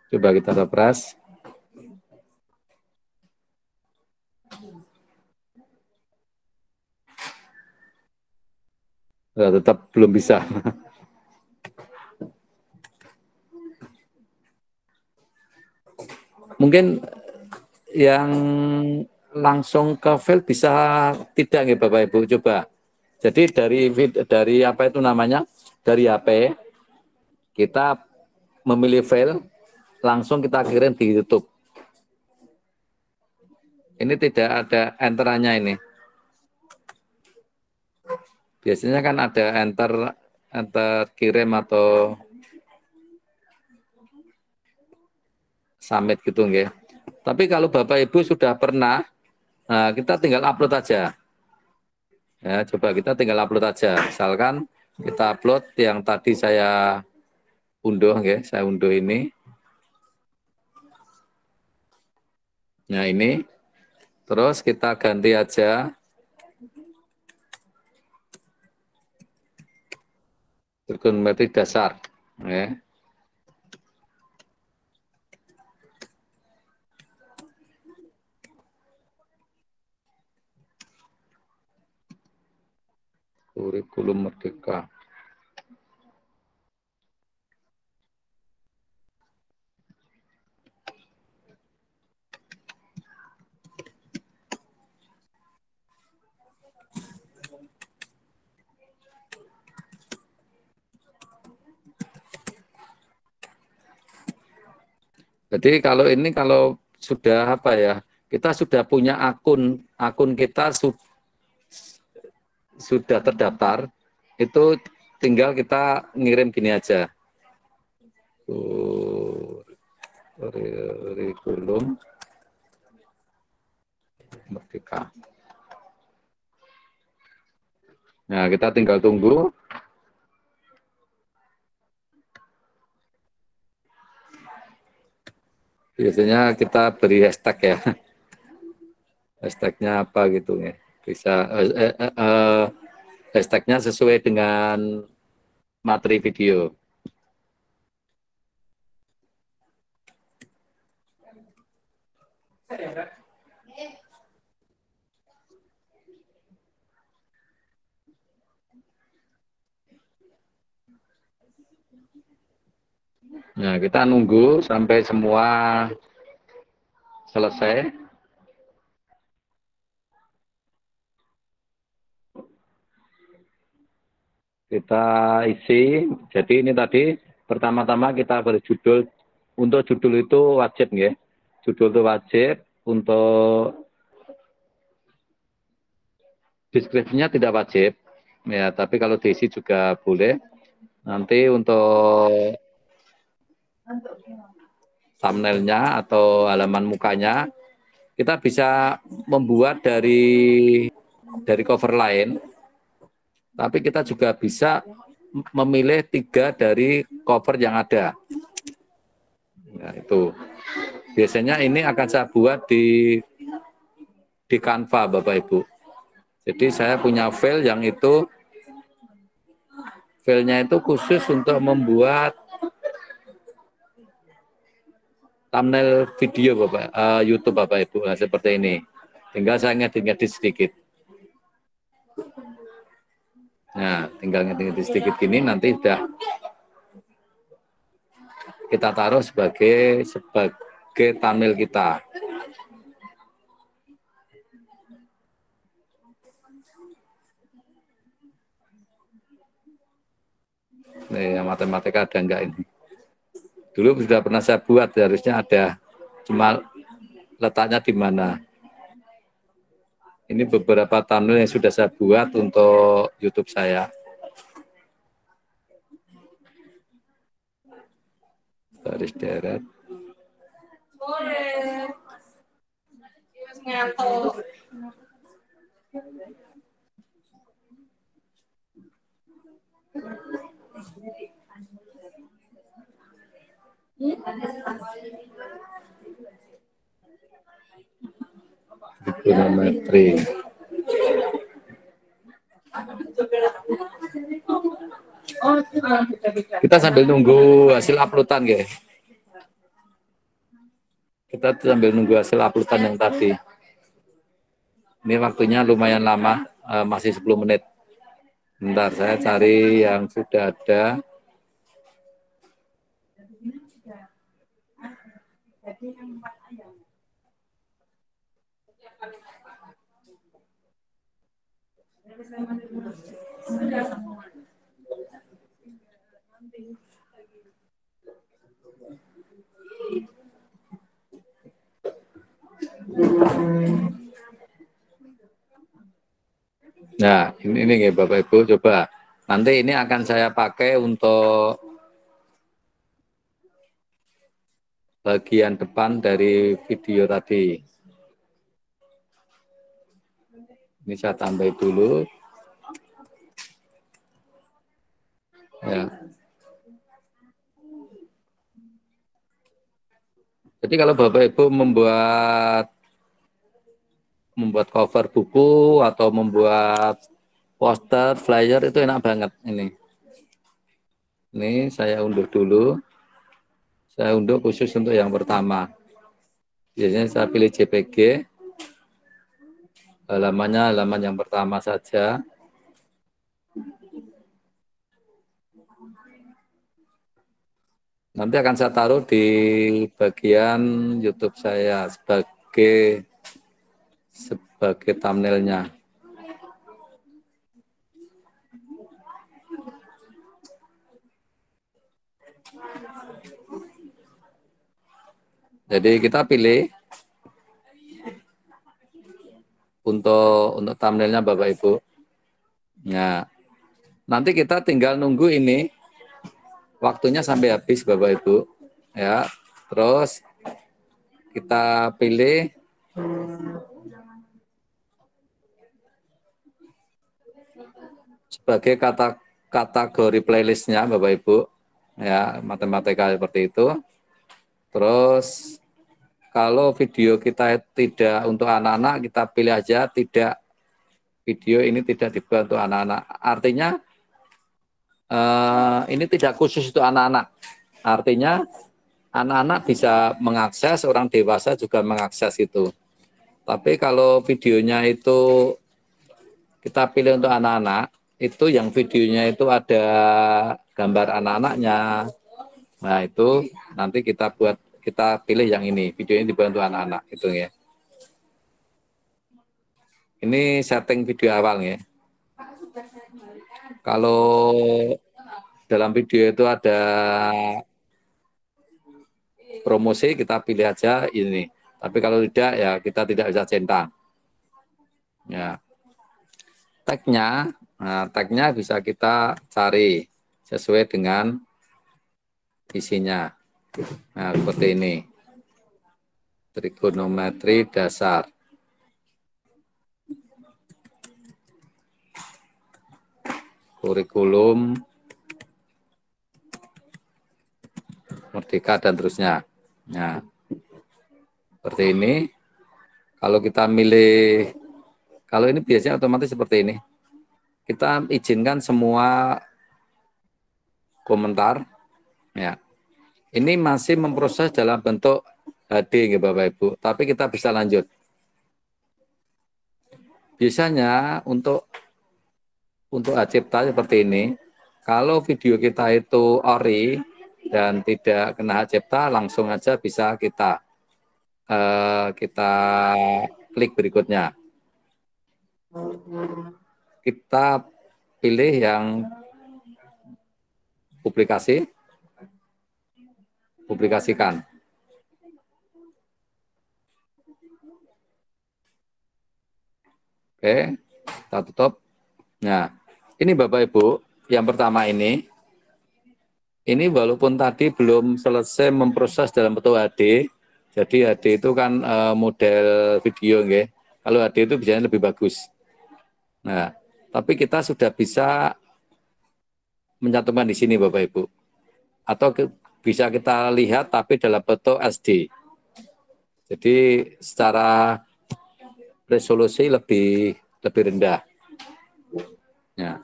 Coba kita refresh. Nah, tetap belum bisa. Mungkin yang langsung ke file bisa tidak nggih Bapak Ibu, coba. Jadi dari apa itu namanya? Dari HP kita memilih file, langsung kita kirim di YouTube. Ini tidak ada enterannya ini. Biasanya kan ada enter kirim atau submit gitu nggih. Tapi kalau Bapak Ibu sudah pernah, nah kita tinggal upload aja. Ya, coba kita tinggal upload aja. Misalkan kita upload yang tadi saya unduh nggih, saya unduh ini. Nah, ini. Terus kita ganti aja trigonometri dasar. Ya. Kurikulum Merdeka. Jadi kalau sudah apa ya, kita sudah punya akun kita sudah terdaftar, itu tinggal kita ngirim gini aja. Kurikulum Merdeka. Nah, kita tinggal tunggu. Biasanya kita beri hashtag ya. Hashtagnya apa gitu ya. Bisa hashtagnya sesuai dengan materi video. Nah, kita nunggu sampai semua selesai. Kita isi. Jadi ini tadi pertama-tama kita beri judul. Untuk judul itu wajib ya. Judul itu wajib. Untuk deskripsinya tidak wajib. Ya, tapi kalau diisi juga boleh. Nanti untuk thumbnailnya atau halaman mukanya kita bisa membuat dari cover lain, tapi kita juga bisa memilih 3 dari cover yang ada. Nah, itu biasanya ini akan saya buat di Canva, Bapak Ibu. Jadi saya punya file yang itu filenya itu khusus untuk membuat thumbnail video Bapak, YouTube Bapak Ibu. Nah, seperti ini. Tinggal saya ngedit-ngedit sedikit. Nah, tinggal ngedit-ngedit sedikit gini nanti sudah kita taruh sebagai thumbnail kita. Nih, yang matematika ada enggak ini? Dulu sudah pernah saya buat, harusnya ada. Cuma letaknya di mana? Ini beberapa thumbnail yang sudah saya buat untuk YouTube saya. Garis deret. Trigonometri. Kita sambil nunggu hasil uploadan, guys. Kita sambil nunggu hasil uploadan yang tadi. Ini waktunya lumayan lama, masih 10 menit. Bentar, saya cari yang sudah ada. Nah, ini ya Bapak Ibu, coba. Nanti ini akan saya pakai untuk bagian depan dari video tadi. Ini saya tambah dulu. Ya. Jadi kalau Bapak Ibu membuat cover buku atau membuat poster, flyer itu enak banget ini. Ini saya unduh dulu. Saya unduh khusus untuk yang pertama. Biasanya saya pilih JPG. Halamannya halaman yang pertama saja. Nanti akan saya taruh di bagian YouTube saya sebagai thumbnailnya. Jadi kita pilih untuk thumbnailnya Bapak Ibu. Nah, nanti kita tinggal nunggu ini waktunya sampai habis Bapak Ibu. Ya, terus kita pilih sebagai kategori playlistnya Bapak Ibu. Ya, matematika seperti itu. Terus kalau video kita tidak untuk anak-anak, kita pilih aja tidak, video ini tidak dibuat untuk anak-anak. Artinya ini tidak khusus untuk anak-anak. Artinya anak-anak bisa mengakses, orang dewasa juga mengakses itu. Tapi kalau videonya itu kita pilih untuk anak-anak, itu yang videonya itu ada gambar anak-anaknya. Nah itu nanti kita pilih yang ini, video ini dibuat untuk anak-anak itu ya. Ini setting video awal ya. Kalau dalam video itu ada promosi, kita pilih aja ini. Tapi kalau tidak, ya kita tidak bisa centang. Ya. Tagnya bisa kita cari sesuai dengan isinya. Nah, seperti ini. Trigonometri dasar. Kurikulum Merdeka dan terusnya. Nah, seperti ini. Kalau kita milih, kalau ini biasanya otomatis seperti ini. Kita izinkan semua komentar. Ya, ini masih memproses dalam bentuk HD, ya Bapak Ibu. Tapi kita bisa lanjut. Biasanya untuk hak-cipta seperti ini, kalau video kita itu ori dan tidak kena hak-cipta, langsung aja bisa kita klik berikutnya. Kita pilih yang publikasikan. Oke, kita tutup. Nah, ini Bapak Ibu, yang pertama ini walaupun tadi belum selesai memproses dalam bentuk HD, jadi HD itu kan model video, nggih. Kalau HD itu biasanya lebih bagus. Nah, tapi kita sudah bisa mencantumkan di sini Bapak Ibu. Atau bisa kita lihat tapi dalam bentuk SD. Jadi secara resolusi lebih rendah. Ya.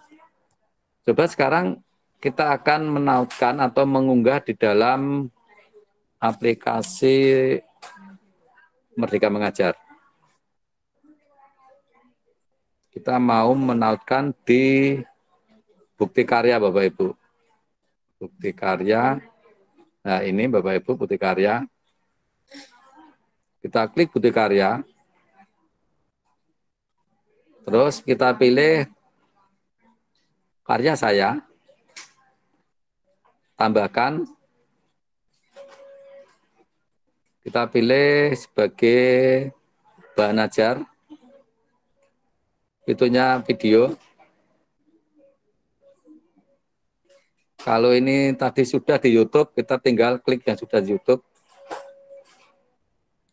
Coba sekarang kita akan menautkan atau mengunggah di dalam aplikasi Merdeka Mengajar. Kita mau menautkan di bukti karya Bapak Ibu. Bukti karya. Nah ini Bapak Ibu bukti karya. Kita klik bukti karya. Terus kita pilih karya saya. Tambahkan. Kita pilih sebagai bahan ajar. Itunya video. Kalau ini tadi sudah di YouTube, kita tinggal klik yang sudah di YouTube.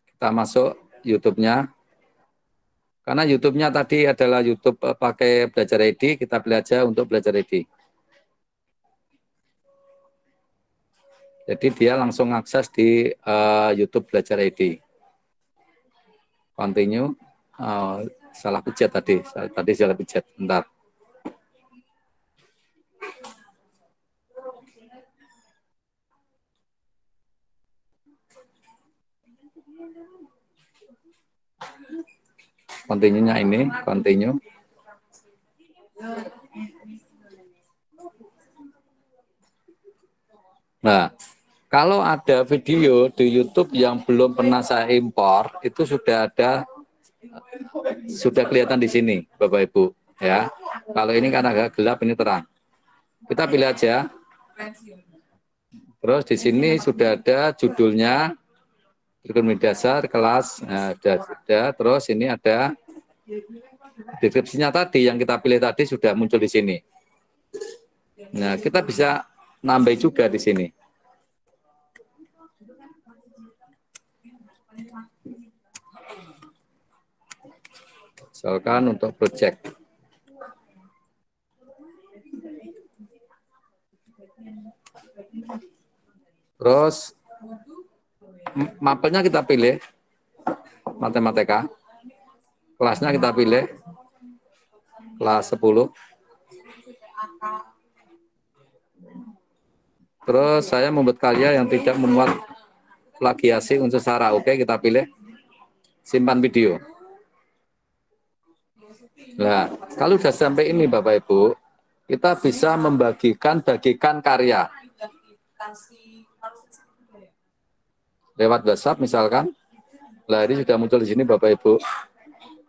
Kita masuk YouTube-nya. Karena YouTube-nya tadi adalah YouTube pakai Belajar ID, kita pilih aja untuk Belajar ID. Jadi dia langsung akses di YouTube Belajar ID. Continue. Salah pencet tadi. Tadi salah pencet. Bentar. Continue-nya ini, continue. Nah, kalau ada video di YouTube yang belum pernah saya impor, itu sudah kelihatan di sini, Bapak Ibu. Ya, kalau ini kan agak gelap, ini terang. Kita pilih aja. Terus di sini sudah ada judulnya, Ekonomi Dasar kelas. Nah, sudah. Terus ini ada deskripsinya tadi yang kita pilih tadi sudah muncul di sini. Nah, kita bisa nambah juga di sini. Misalkan untuk project. Terus mapelnya kita pilih matematika. Kelasnya kita pilih kelas 10. Terus saya membuat karya yang tidak memuat plagiasi unsur sara. Oke, kita pilih simpan video. Nah, kalau sudah sampai ini Bapak Ibu, kita bisa bagikan karya. Lewat WhatsApp misalkan. Nah, ini sudah muncul di sini Bapak Ibu.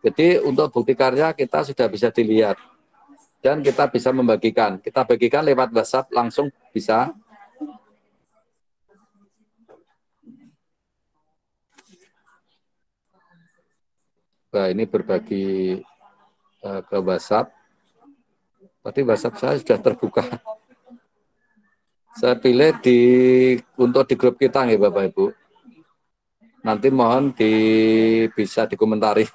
Jadi untuk bukti karya kita sudah bisa dilihat. dan kita bisa membagikan. Kita bagikan lewat WhatsApp langsung bisa. Nah, ini berbagi ke WhatsApp. Tadi WhatsApp saya sudah terbuka. Saya pilih untuk di grup kita nih Bapak Ibu. Nanti mohon bisa dikomentari.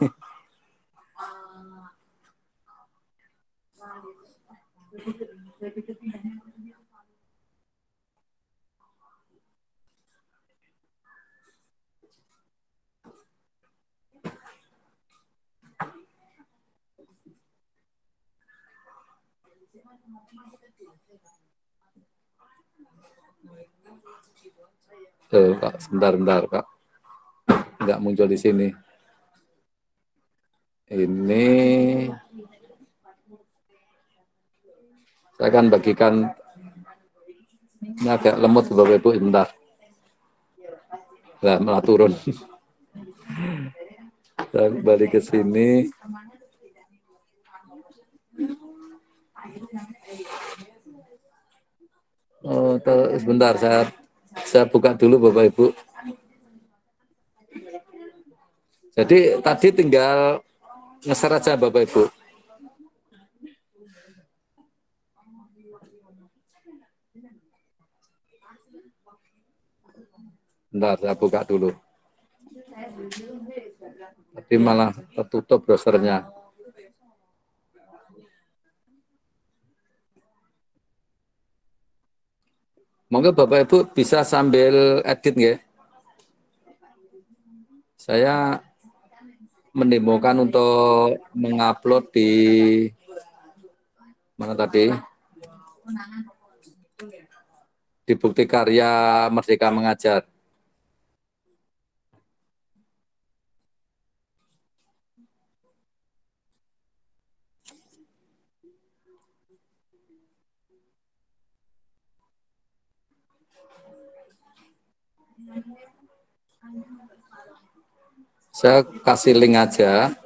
Kak, sebentar Kak. Nggak muncul di sini. Ini saya akan bagikan. Ini agak lemot Bapak Ibu, sebentar. Nah, malah turun. Saya kembali ke sini. Oh, sebentar, saya buka dulu Bapak Ibu. Jadi tadi tinggal nge-share aja Bapak Ibu. Bentar, saya buka dulu. Tapi malah tertutup browsernya. Monggo Bapak Ibu bisa sambil edit nggih. Saya mendemokan untuk mengupload di mana tadi? Di Bukti Karya Merdeka Mengajar. Saya kasih link aja.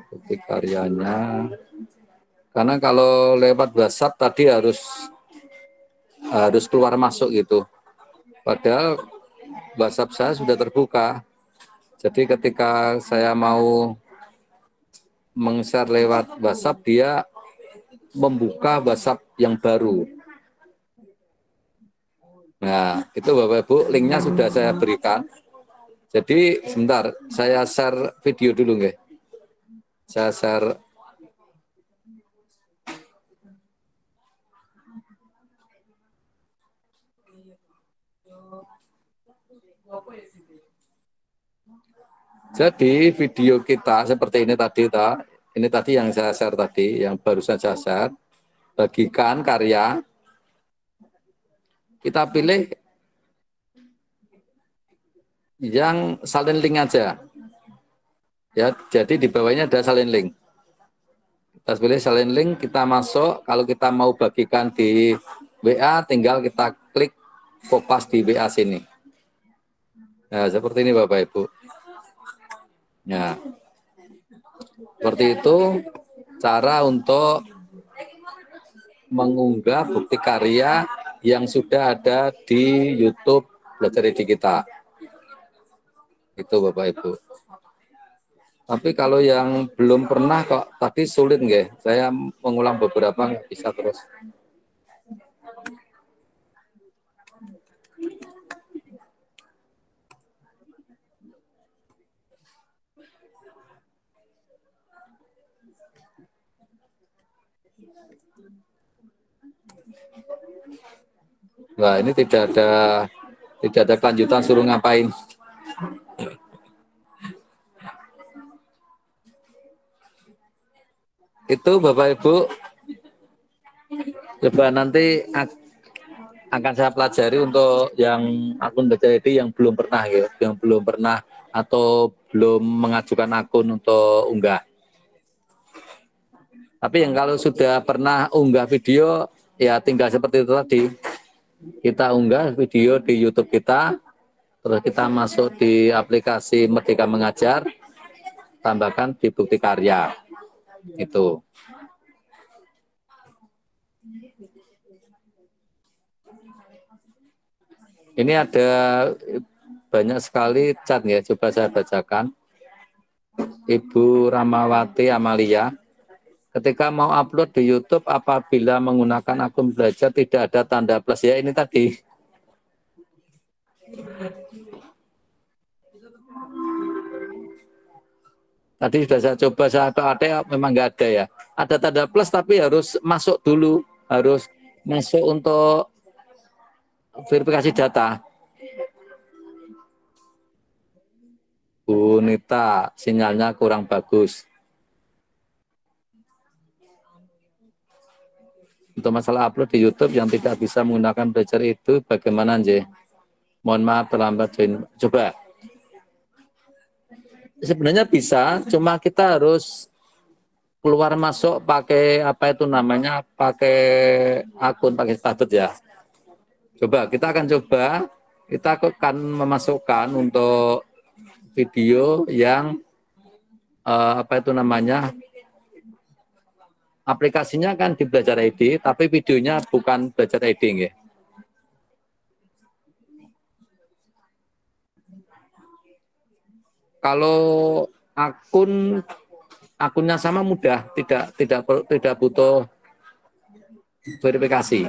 Bukti karyanya. Karena kalau lewat WhatsApp tadi harus keluar masuk gitu. Padahal WhatsApp saya sudah terbuka. Jadi ketika saya mau meng-share lewat WhatsApp, dia membuka WhatsApp yang baru. Nah, itu Bapak Ibu, linknya sudah saya berikan. Jadi sebentar, saya share video dulu nggih. Saya share. Jadi video kita seperti ini tadi, ini tadi yang saya share tadi, yang baru saja share. Bagikan karya. Kita pilih yang salin link aja. Ya, jadi di bawahnya ada salin link. Kita pilih salin link, kita masuk. Kalau kita mau bagikan di WA, tinggal kita klik kopas di WA sini. Nah, seperti ini Bapak Ibu. Nah, seperti itu cara untuk mengunggah bukti karya yang sudah ada di YouTube Belajar ID kita. Itu Bapak Ibu. Tapi kalau yang belum pernah kok tadi sulit nggih. Saya mengulang beberapa bisa terus. Wah, ini tidak ada kelanjutan suruh ngapain. Itu Bapak Ibu, coba nanti akan saya pelajari untuk yang akun Belajar ID yang belum pernah ya, yang belum pernah atau belum mengajukan akun untuk unggah. Tapi yang kalau sudah pernah unggah video, ya tinggal seperti itu tadi. Kita unggah video di YouTube kita, terus kita masuk di aplikasi Merdeka Mengajar, tambahkan di bukti karya. Itu. Ini ada banyak sekali chat ya, coba saya bacakan. Ibu Ramawati Amalia, ketika mau upload di YouTube apabila menggunakan akun belajar tidak ada tanda plus, ya ini tadi. Tadi sudah saya coba, saya ada memang nggak ada ya. Ada tanda plus tapi harus masuk dulu, harus masuk untuk verifikasi data. Bu Nita, sinyalnya kurang bagus. Untuk masalah upload di YouTube yang tidak bisa menggunakan belajar itu bagaimana, Nje? Mohon maaf terlambat join. Coba. Sebenarnya bisa, cuma kita harus keluar masuk pakai apa itu namanya, pakai akun, pakai tablet ya. Coba, kita akan coba, kita akan memasukkan untuk video yang apa itu namanya, aplikasinya kan di Belajar ID, tapi videonya bukan Belajar ID ya. Kalau akunnya sama mudah, tidak butuh verifikasi.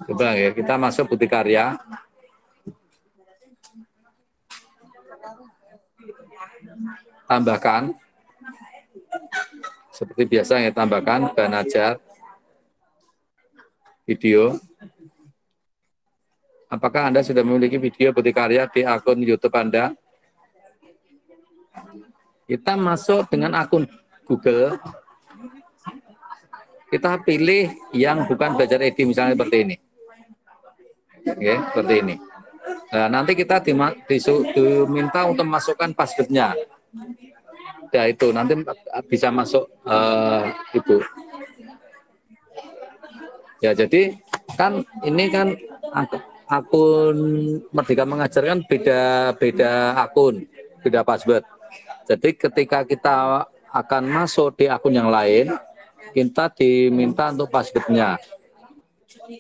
Coba ya, kita masuk bukti karya. Tambahkan. Seperti biasa ya, tambahkan bahan ajar. Video. Apakah Anda sudah memiliki video bukti karya di akun YouTube Anda? Kita masuk dengan akun Google. Kita pilih yang bukan Belajar ID, misalnya seperti ini. Oke, seperti ini. Nah, nanti kita diminta untuk masukkan password-nya. Ya itu, nanti bisa masuk Ibu. Ya, jadi kan ini kan akun Merdeka Mengajar kan beda akun, beda password. Jadi ketika kita akan masuk di akun yang lain, kita diminta untuk password-nya.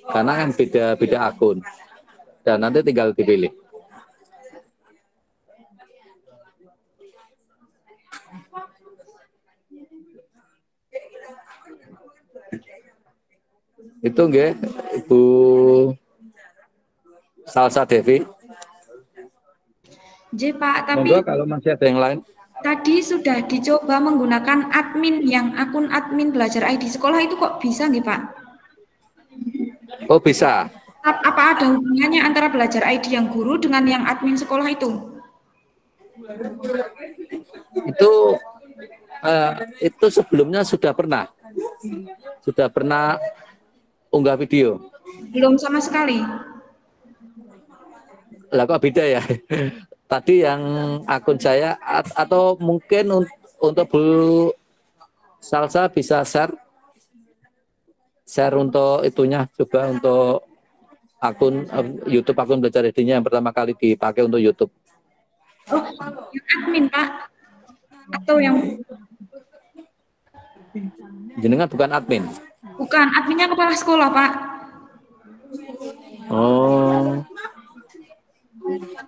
Karena kan beda akun. Dan nanti tinggal dipilih. Itu nggih, Ibu Salsa Devi. J, Pak, tapi monggo kalau masih ada yang lain. Tadi sudah dicoba menggunakan admin yang akun admin Belajar ID sekolah itu kok bisa nggih, Pak? Oh, bisa. Apa ada hubungannya antara Belajar ID yang guru dengan yang admin sekolah itu? Itu sebelumnya sudah pernah unggah video. Belum sama sekali. Lah kok beda ya? Tadi yang akun saya atau mungkin untuk Bu Salsa bisa share untuk itunya, coba untuk akun YouTube, akun Belajar ID-nya yang pertama kali dipakai untuk YouTube. Oh, yang admin, Pak? Atau yang jenengan bukan admin? Bukan, adminnya kepala sekolah, Pak. Oh,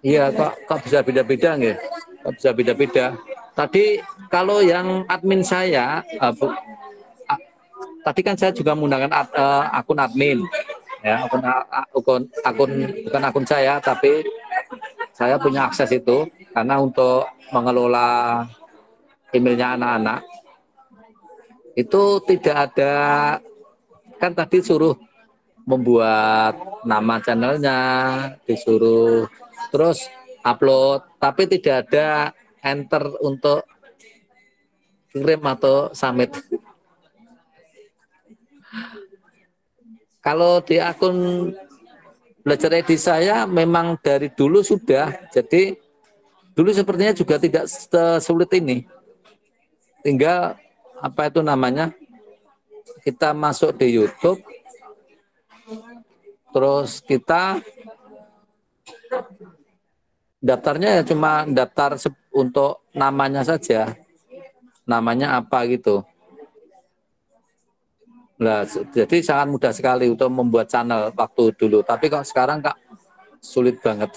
iya, kok bisa beda-beda nggih? Kok bisa beda-beda? Tadi kalau yang admin saya, tadi kan saya juga menggunakan akun admin, ya, akun bukan akun saya, tapi saya punya akses itu karena untuk mengelola emailnya anak-anak itu tidak ada, kan tadi suruh membuat nama channelnya, disuruh terus upload, tapi tidak ada enter untuk kirim atau submit. Kalau di akun Belajar ID saya memang dari dulu sudah, jadi dulu sepertinya juga tidak sesulit ini. Tinggal apa itu namanya, kita masuk di YouTube, terus kita daftarnya ya cuma daftar untuk namanya saja, namanya apa gitu. Nah, jadi sangat mudah sekali untuk membuat channel waktu dulu, tapi kalau sekarang Kak sulit banget.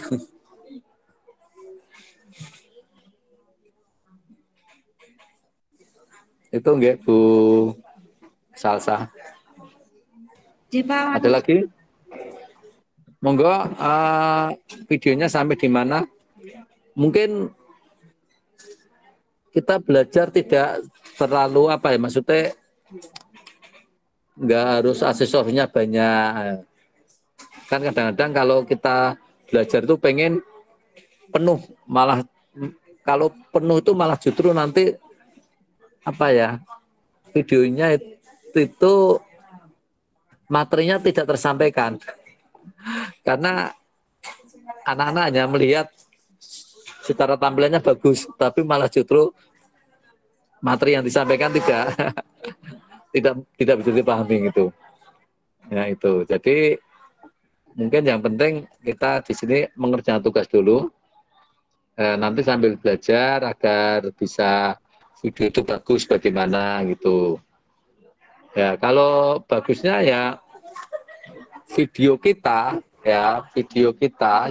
Itu enggak Bu Salsa. Ada lagi? Monggo, videonya sampai di mana? Mungkin kita belajar tidak terlalu apa ya, maksudnya nggak harus aksesorinya banyak. Kan kadang-kadang kalau kita belajar itu pengen penuh, malah kalau penuh itu malah justru nanti apa ya, videonya itu materinya tidak tersampaikan. Karena anak-anak hanya melihat secara tampilannya bagus, tapi malah justru materi yang disampaikan tidak bisa dipahami gitu. Ya itu. Jadi mungkin yang penting kita di sini mengerjakan tugas dulu. Nanti sambil belajar agar bisa video itu bagus bagaimana gitu. Ya kalau bagusnya ya video kita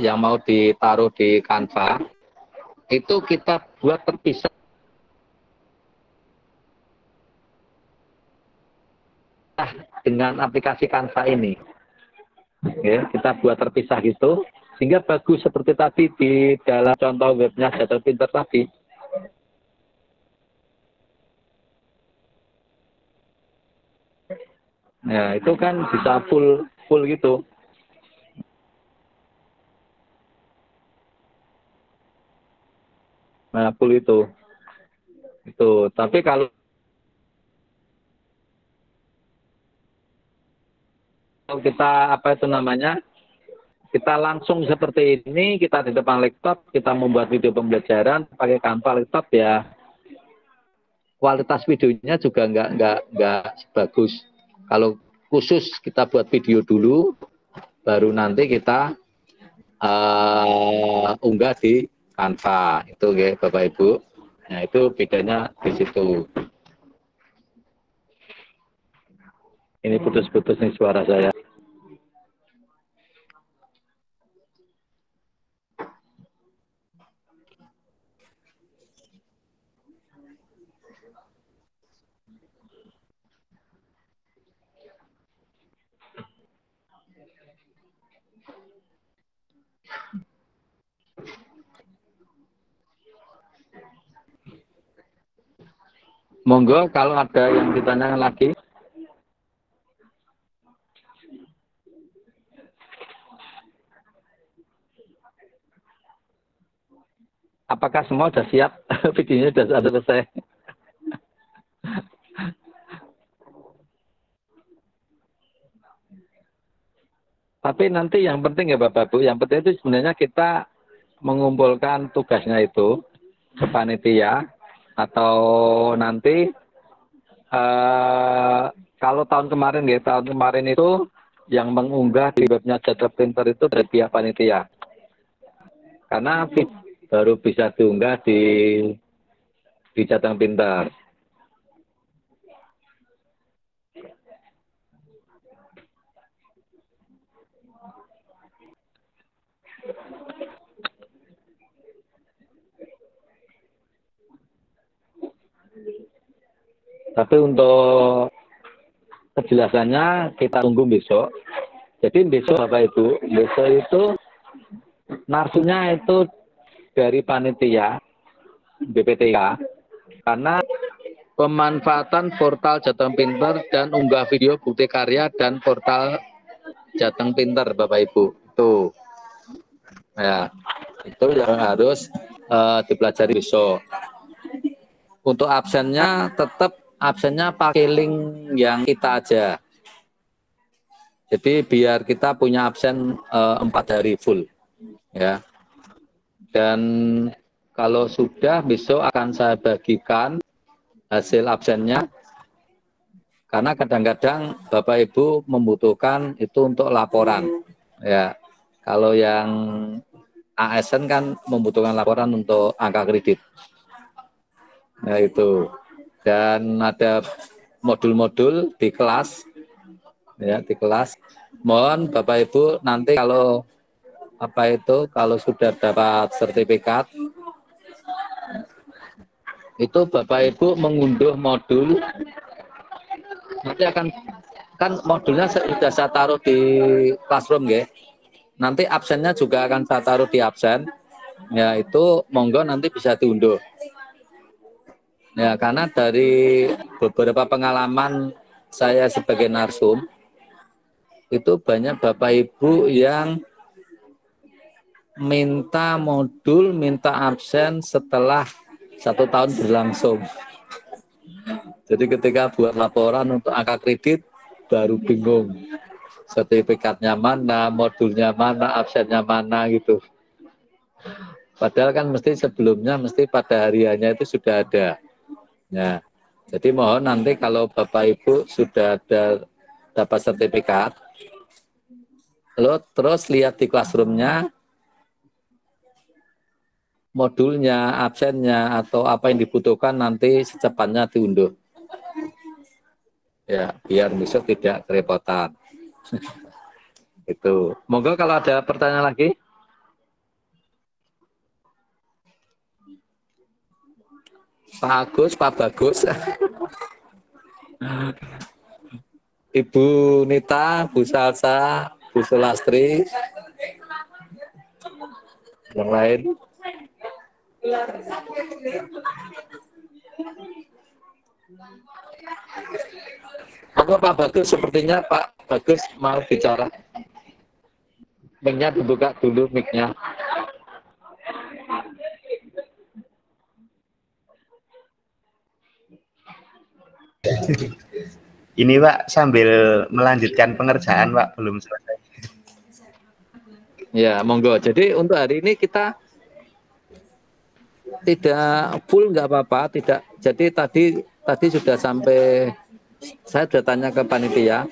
yang mau ditaruh di Canva itu kita buat terpisah dengan aplikasi Canva ini. Ya, kita buat terpisah gitu sehingga bagus seperti tadi di dalam contoh webnya Jateng Pinter tadi. Nah, itu kan bisa full gitu. Nah, full itu. Tapi kalau kita kita langsung seperti ini, kita di depan laptop, kita membuat video pembelajaran pakai Canva laptop ya, kualitas videonya juga nggak sebagus. Kalau khusus kita buat video dulu, baru nanti kita unggah di Canva. Itu ya Bapak Ibu. Nah itu bedanya di situ. Ini putus-putus nih suara saya. Monggo kalau ada yang ditanyakan lagi. Apakah semua sudah siap? Videonya sudah selesai. Tapi nanti yang penting ya Bapak Ibu, yang penting itu sebenarnya kita mengumpulkan tugasnya itu ke panitia, atau nanti kalau tahun kemarin itu yang mengunggah di webnya Jateng Pinter itu dari pihak panitia. Karena baru bisa diunggah di Jateng Pinter. Tapi untuk kejelasannya kita tunggu besok. Jadi besok Bapak Ibu, besok itu narsunya itu dari panitia BPTK, karena pemanfaatan portal Jateng Pinter dan unggah video bukti karya dan portal Jateng Pinter Bapak Ibu. Itu ya, itu yang harus dipelajari besok. Untuk absennya tetap absennya pakai link yang kita aja. Jadi biar kita punya absen 4 hari full ya. Dan kalau sudah besok akan saya bagikan hasil absennya, karena kadang-kadang Bapak Ibu membutuhkan itu untuk laporan ya. Kalau yang ASN kan membutuhkan laporan untuk angka kredit. Nah itu. Dan ada modul-modul di kelas, ya di kelas. Mohon Bapak Ibu nanti kalau kalau sudah dapat sertifikat, itu Bapak Ibu mengunduh modul, nanti kan modulnya sudah saya taruh di classroom ya. Nanti absennya juga akan saya taruh di absen. Ya itu monggo nanti bisa diunduh. Ya karena dari beberapa pengalaman saya sebagai narsum, itu banyak Bapak Ibu yang minta modul, minta absen setelah 1 tahun berlangsung. Jadi ketika buat laporan untuk angka kredit, baru bingung. Sertifikatnya mana, modulnya mana, absennya mana gitu. Padahal kan mesti sebelumnya, mesti pada hariannya itu sudah ada. Ya, jadi mohon nanti kalau Bapak Ibu sudah ada dapat sertifikat, lo terus lihat di classroom-nya, modulnya, absennya, atau apa yang dibutuhkan nanti secepatnya diunduh. Ya, biar besok tidak kerepotan. Itu. Monggo kalau ada pertanyaan lagi. Pak Agus, Pak Bagus. Ibu Nita, Bu Salsa, Bu Sulastri. Yang lain. Monggo Pak Bagus, sepertinya Pak Bagus mau bicara. Mic-nya dibuka dulu mic-nya. Ini Pak sambil melanjutkan pengerjaan Pak, belum selesai. Ya, monggo. Jadi untuk hari ini kita tidak full nggak apa-apa, tidak. Jadi tadi sudah sampai, saya sudah tanya ke panitia.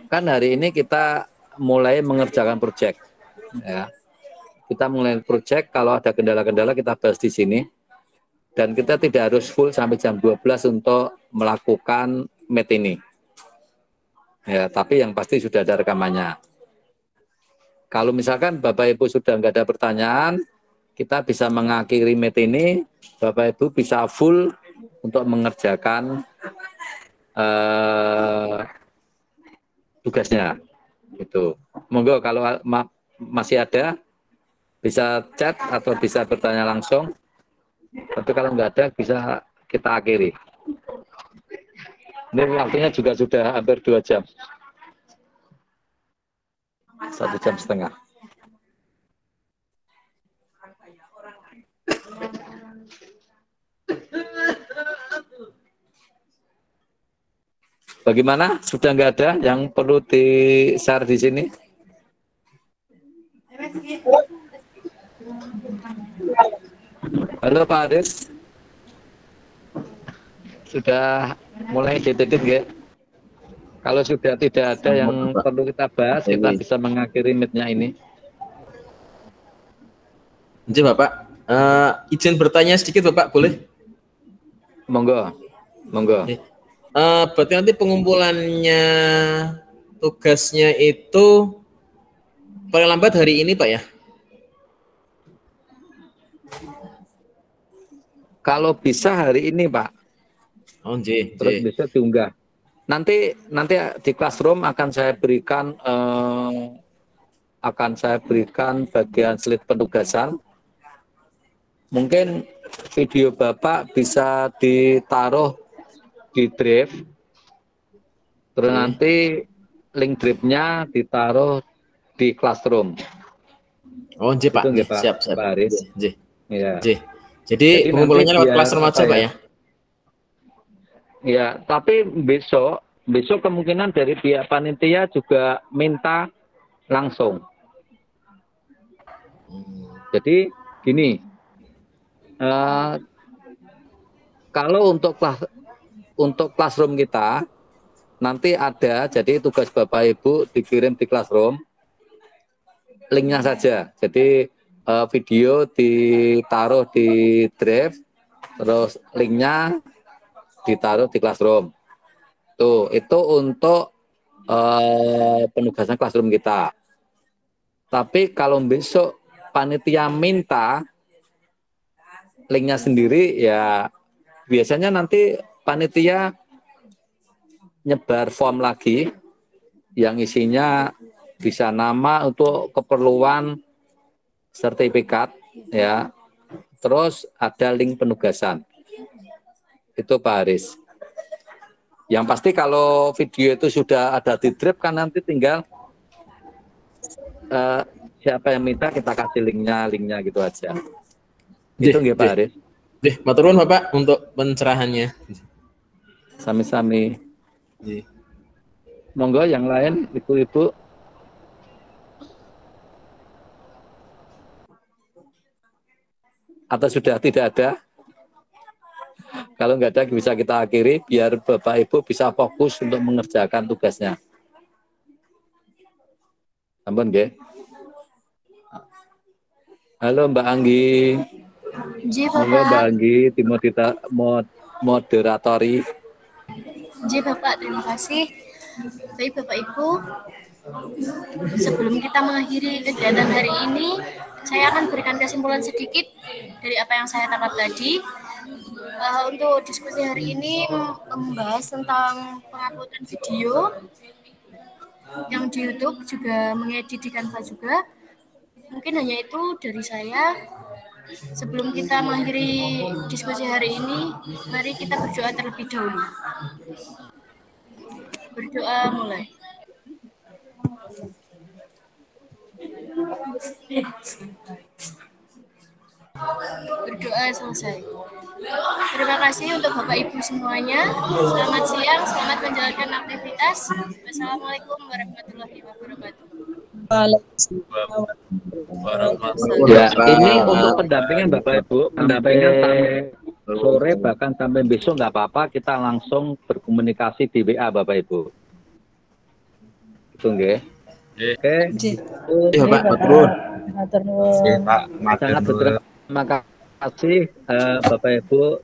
Kan hari ini kita mulai mengerjakan proyek. Ya. Kita mulai proyek, kalau ada kendala-kendala kita bahas di sini. Dan kita tidak harus full sampai jam 12 untuk melakukan meet ini. Ya, tapi yang pasti sudah ada rekamannya. Kalau misalkan Bapak Ibu sudah nggak ada pertanyaan, kita bisa mengakhiri meet ini, Bapak Ibu bisa full untuk mengerjakan tugasnya. Gitu. Monggo kalau masih ada, bisa chat atau bisa bertanya langsung. Tapi kalau nggak ada, bisa kita akhiri. Ini waktunya juga sudah hampir 2 jam. 1,5 jam. Bagaimana? Sudah nggak ada yang perlu di-share di sini? Halo Pak Aris. Sudah mulai dititik ya? Kalau sudah tidak ada yang perlu kita bahas, kita bisa mengakhiri meet-nya ini. Jadi Bapak, izin bertanya sedikit Bapak, boleh? Monggo, monggo. Berarti nanti pengumpulannya tugasnya itu paling lambat hari ini Pak ya? Kalau bisa hari ini Pak. Oh, J. Terus bisa diunggah. Nanti di classroom akan saya berikan bagian slide penugasan. Mungkin video Bapak bisa ditaruh di drive. Terus nanti link drive-nya ditaruh di classroom. Oh, J Pak. Gitu, Pak, siap. Pak Aris. J. Ya. J. Jadi pengumpulannya lewat classroom aja Pak ya? Ya, tapi besok kemungkinan dari pihak panitia juga minta langsung. Jadi gini, kalau untuk classroom kita nanti ada, jadi tugas Bapak Ibu dikirim di classroom, linknya saja. Jadi video ditaruh di drive, terus linknya ditaruh di Classroom. Tuh, itu untuk penugasan Classroom kita. Tapi kalau besok panitia minta linknya sendiri, ya biasanya nanti panitia nyebar form lagi yang isinya bisa nama untuk keperluan sertifikat, ya. Terus ada link penugasan. Itu Pak Haris. Yang pasti kalau video itu sudah ada di drive kan nanti tinggal siapa yang minta kita kasih linknya gitu aja. Itu nggih Pak Haris. Matur nuwun Bapak untuk pencerahannya. Sami-sami. Monggo yang lain, Ibu-ibu. Atau sudah tidak ada? Kalau nggak ada bisa kita akhiri biar Bapak Ibu bisa fokus untuk mengerjakan tugasnya. Ampun nggih. Halo Mbak Anggi. Halo Mbak Anggi, moderatori. Bapak, terima kasih. Baik Bapak Ibu, sebelum kita mengakhiri kegiatan hari ini, saya akan berikan kesimpulan sedikit dari apa yang saya tangkap tadi. Untuk diskusi hari ini membahas tentang penguploadan video yang di YouTube, juga mengedit di Canva juga. Mungkin hanya itu dari saya. Sebelum kita mengakhiri diskusi hari ini, mari kita berdoa terlebih dahulu. Berdoa mulai. Berdoa selesai. Terima kasih untuk Bapak Ibu semuanya. Selamat siang, selamat menjalankan aktivitas. Wassalamualaikum warahmatullahi wabarakatuh. Ya, ini untuk pendampingan Bapak Ibu, pendampingan sampai sore bahkan sampai besok nggak apa-apa, kita langsung berkomunikasi di WA Bapak Ibu. Itu nggih. Oke. Iya Pak, betul. Sangat berterima kasih Bapak Ibu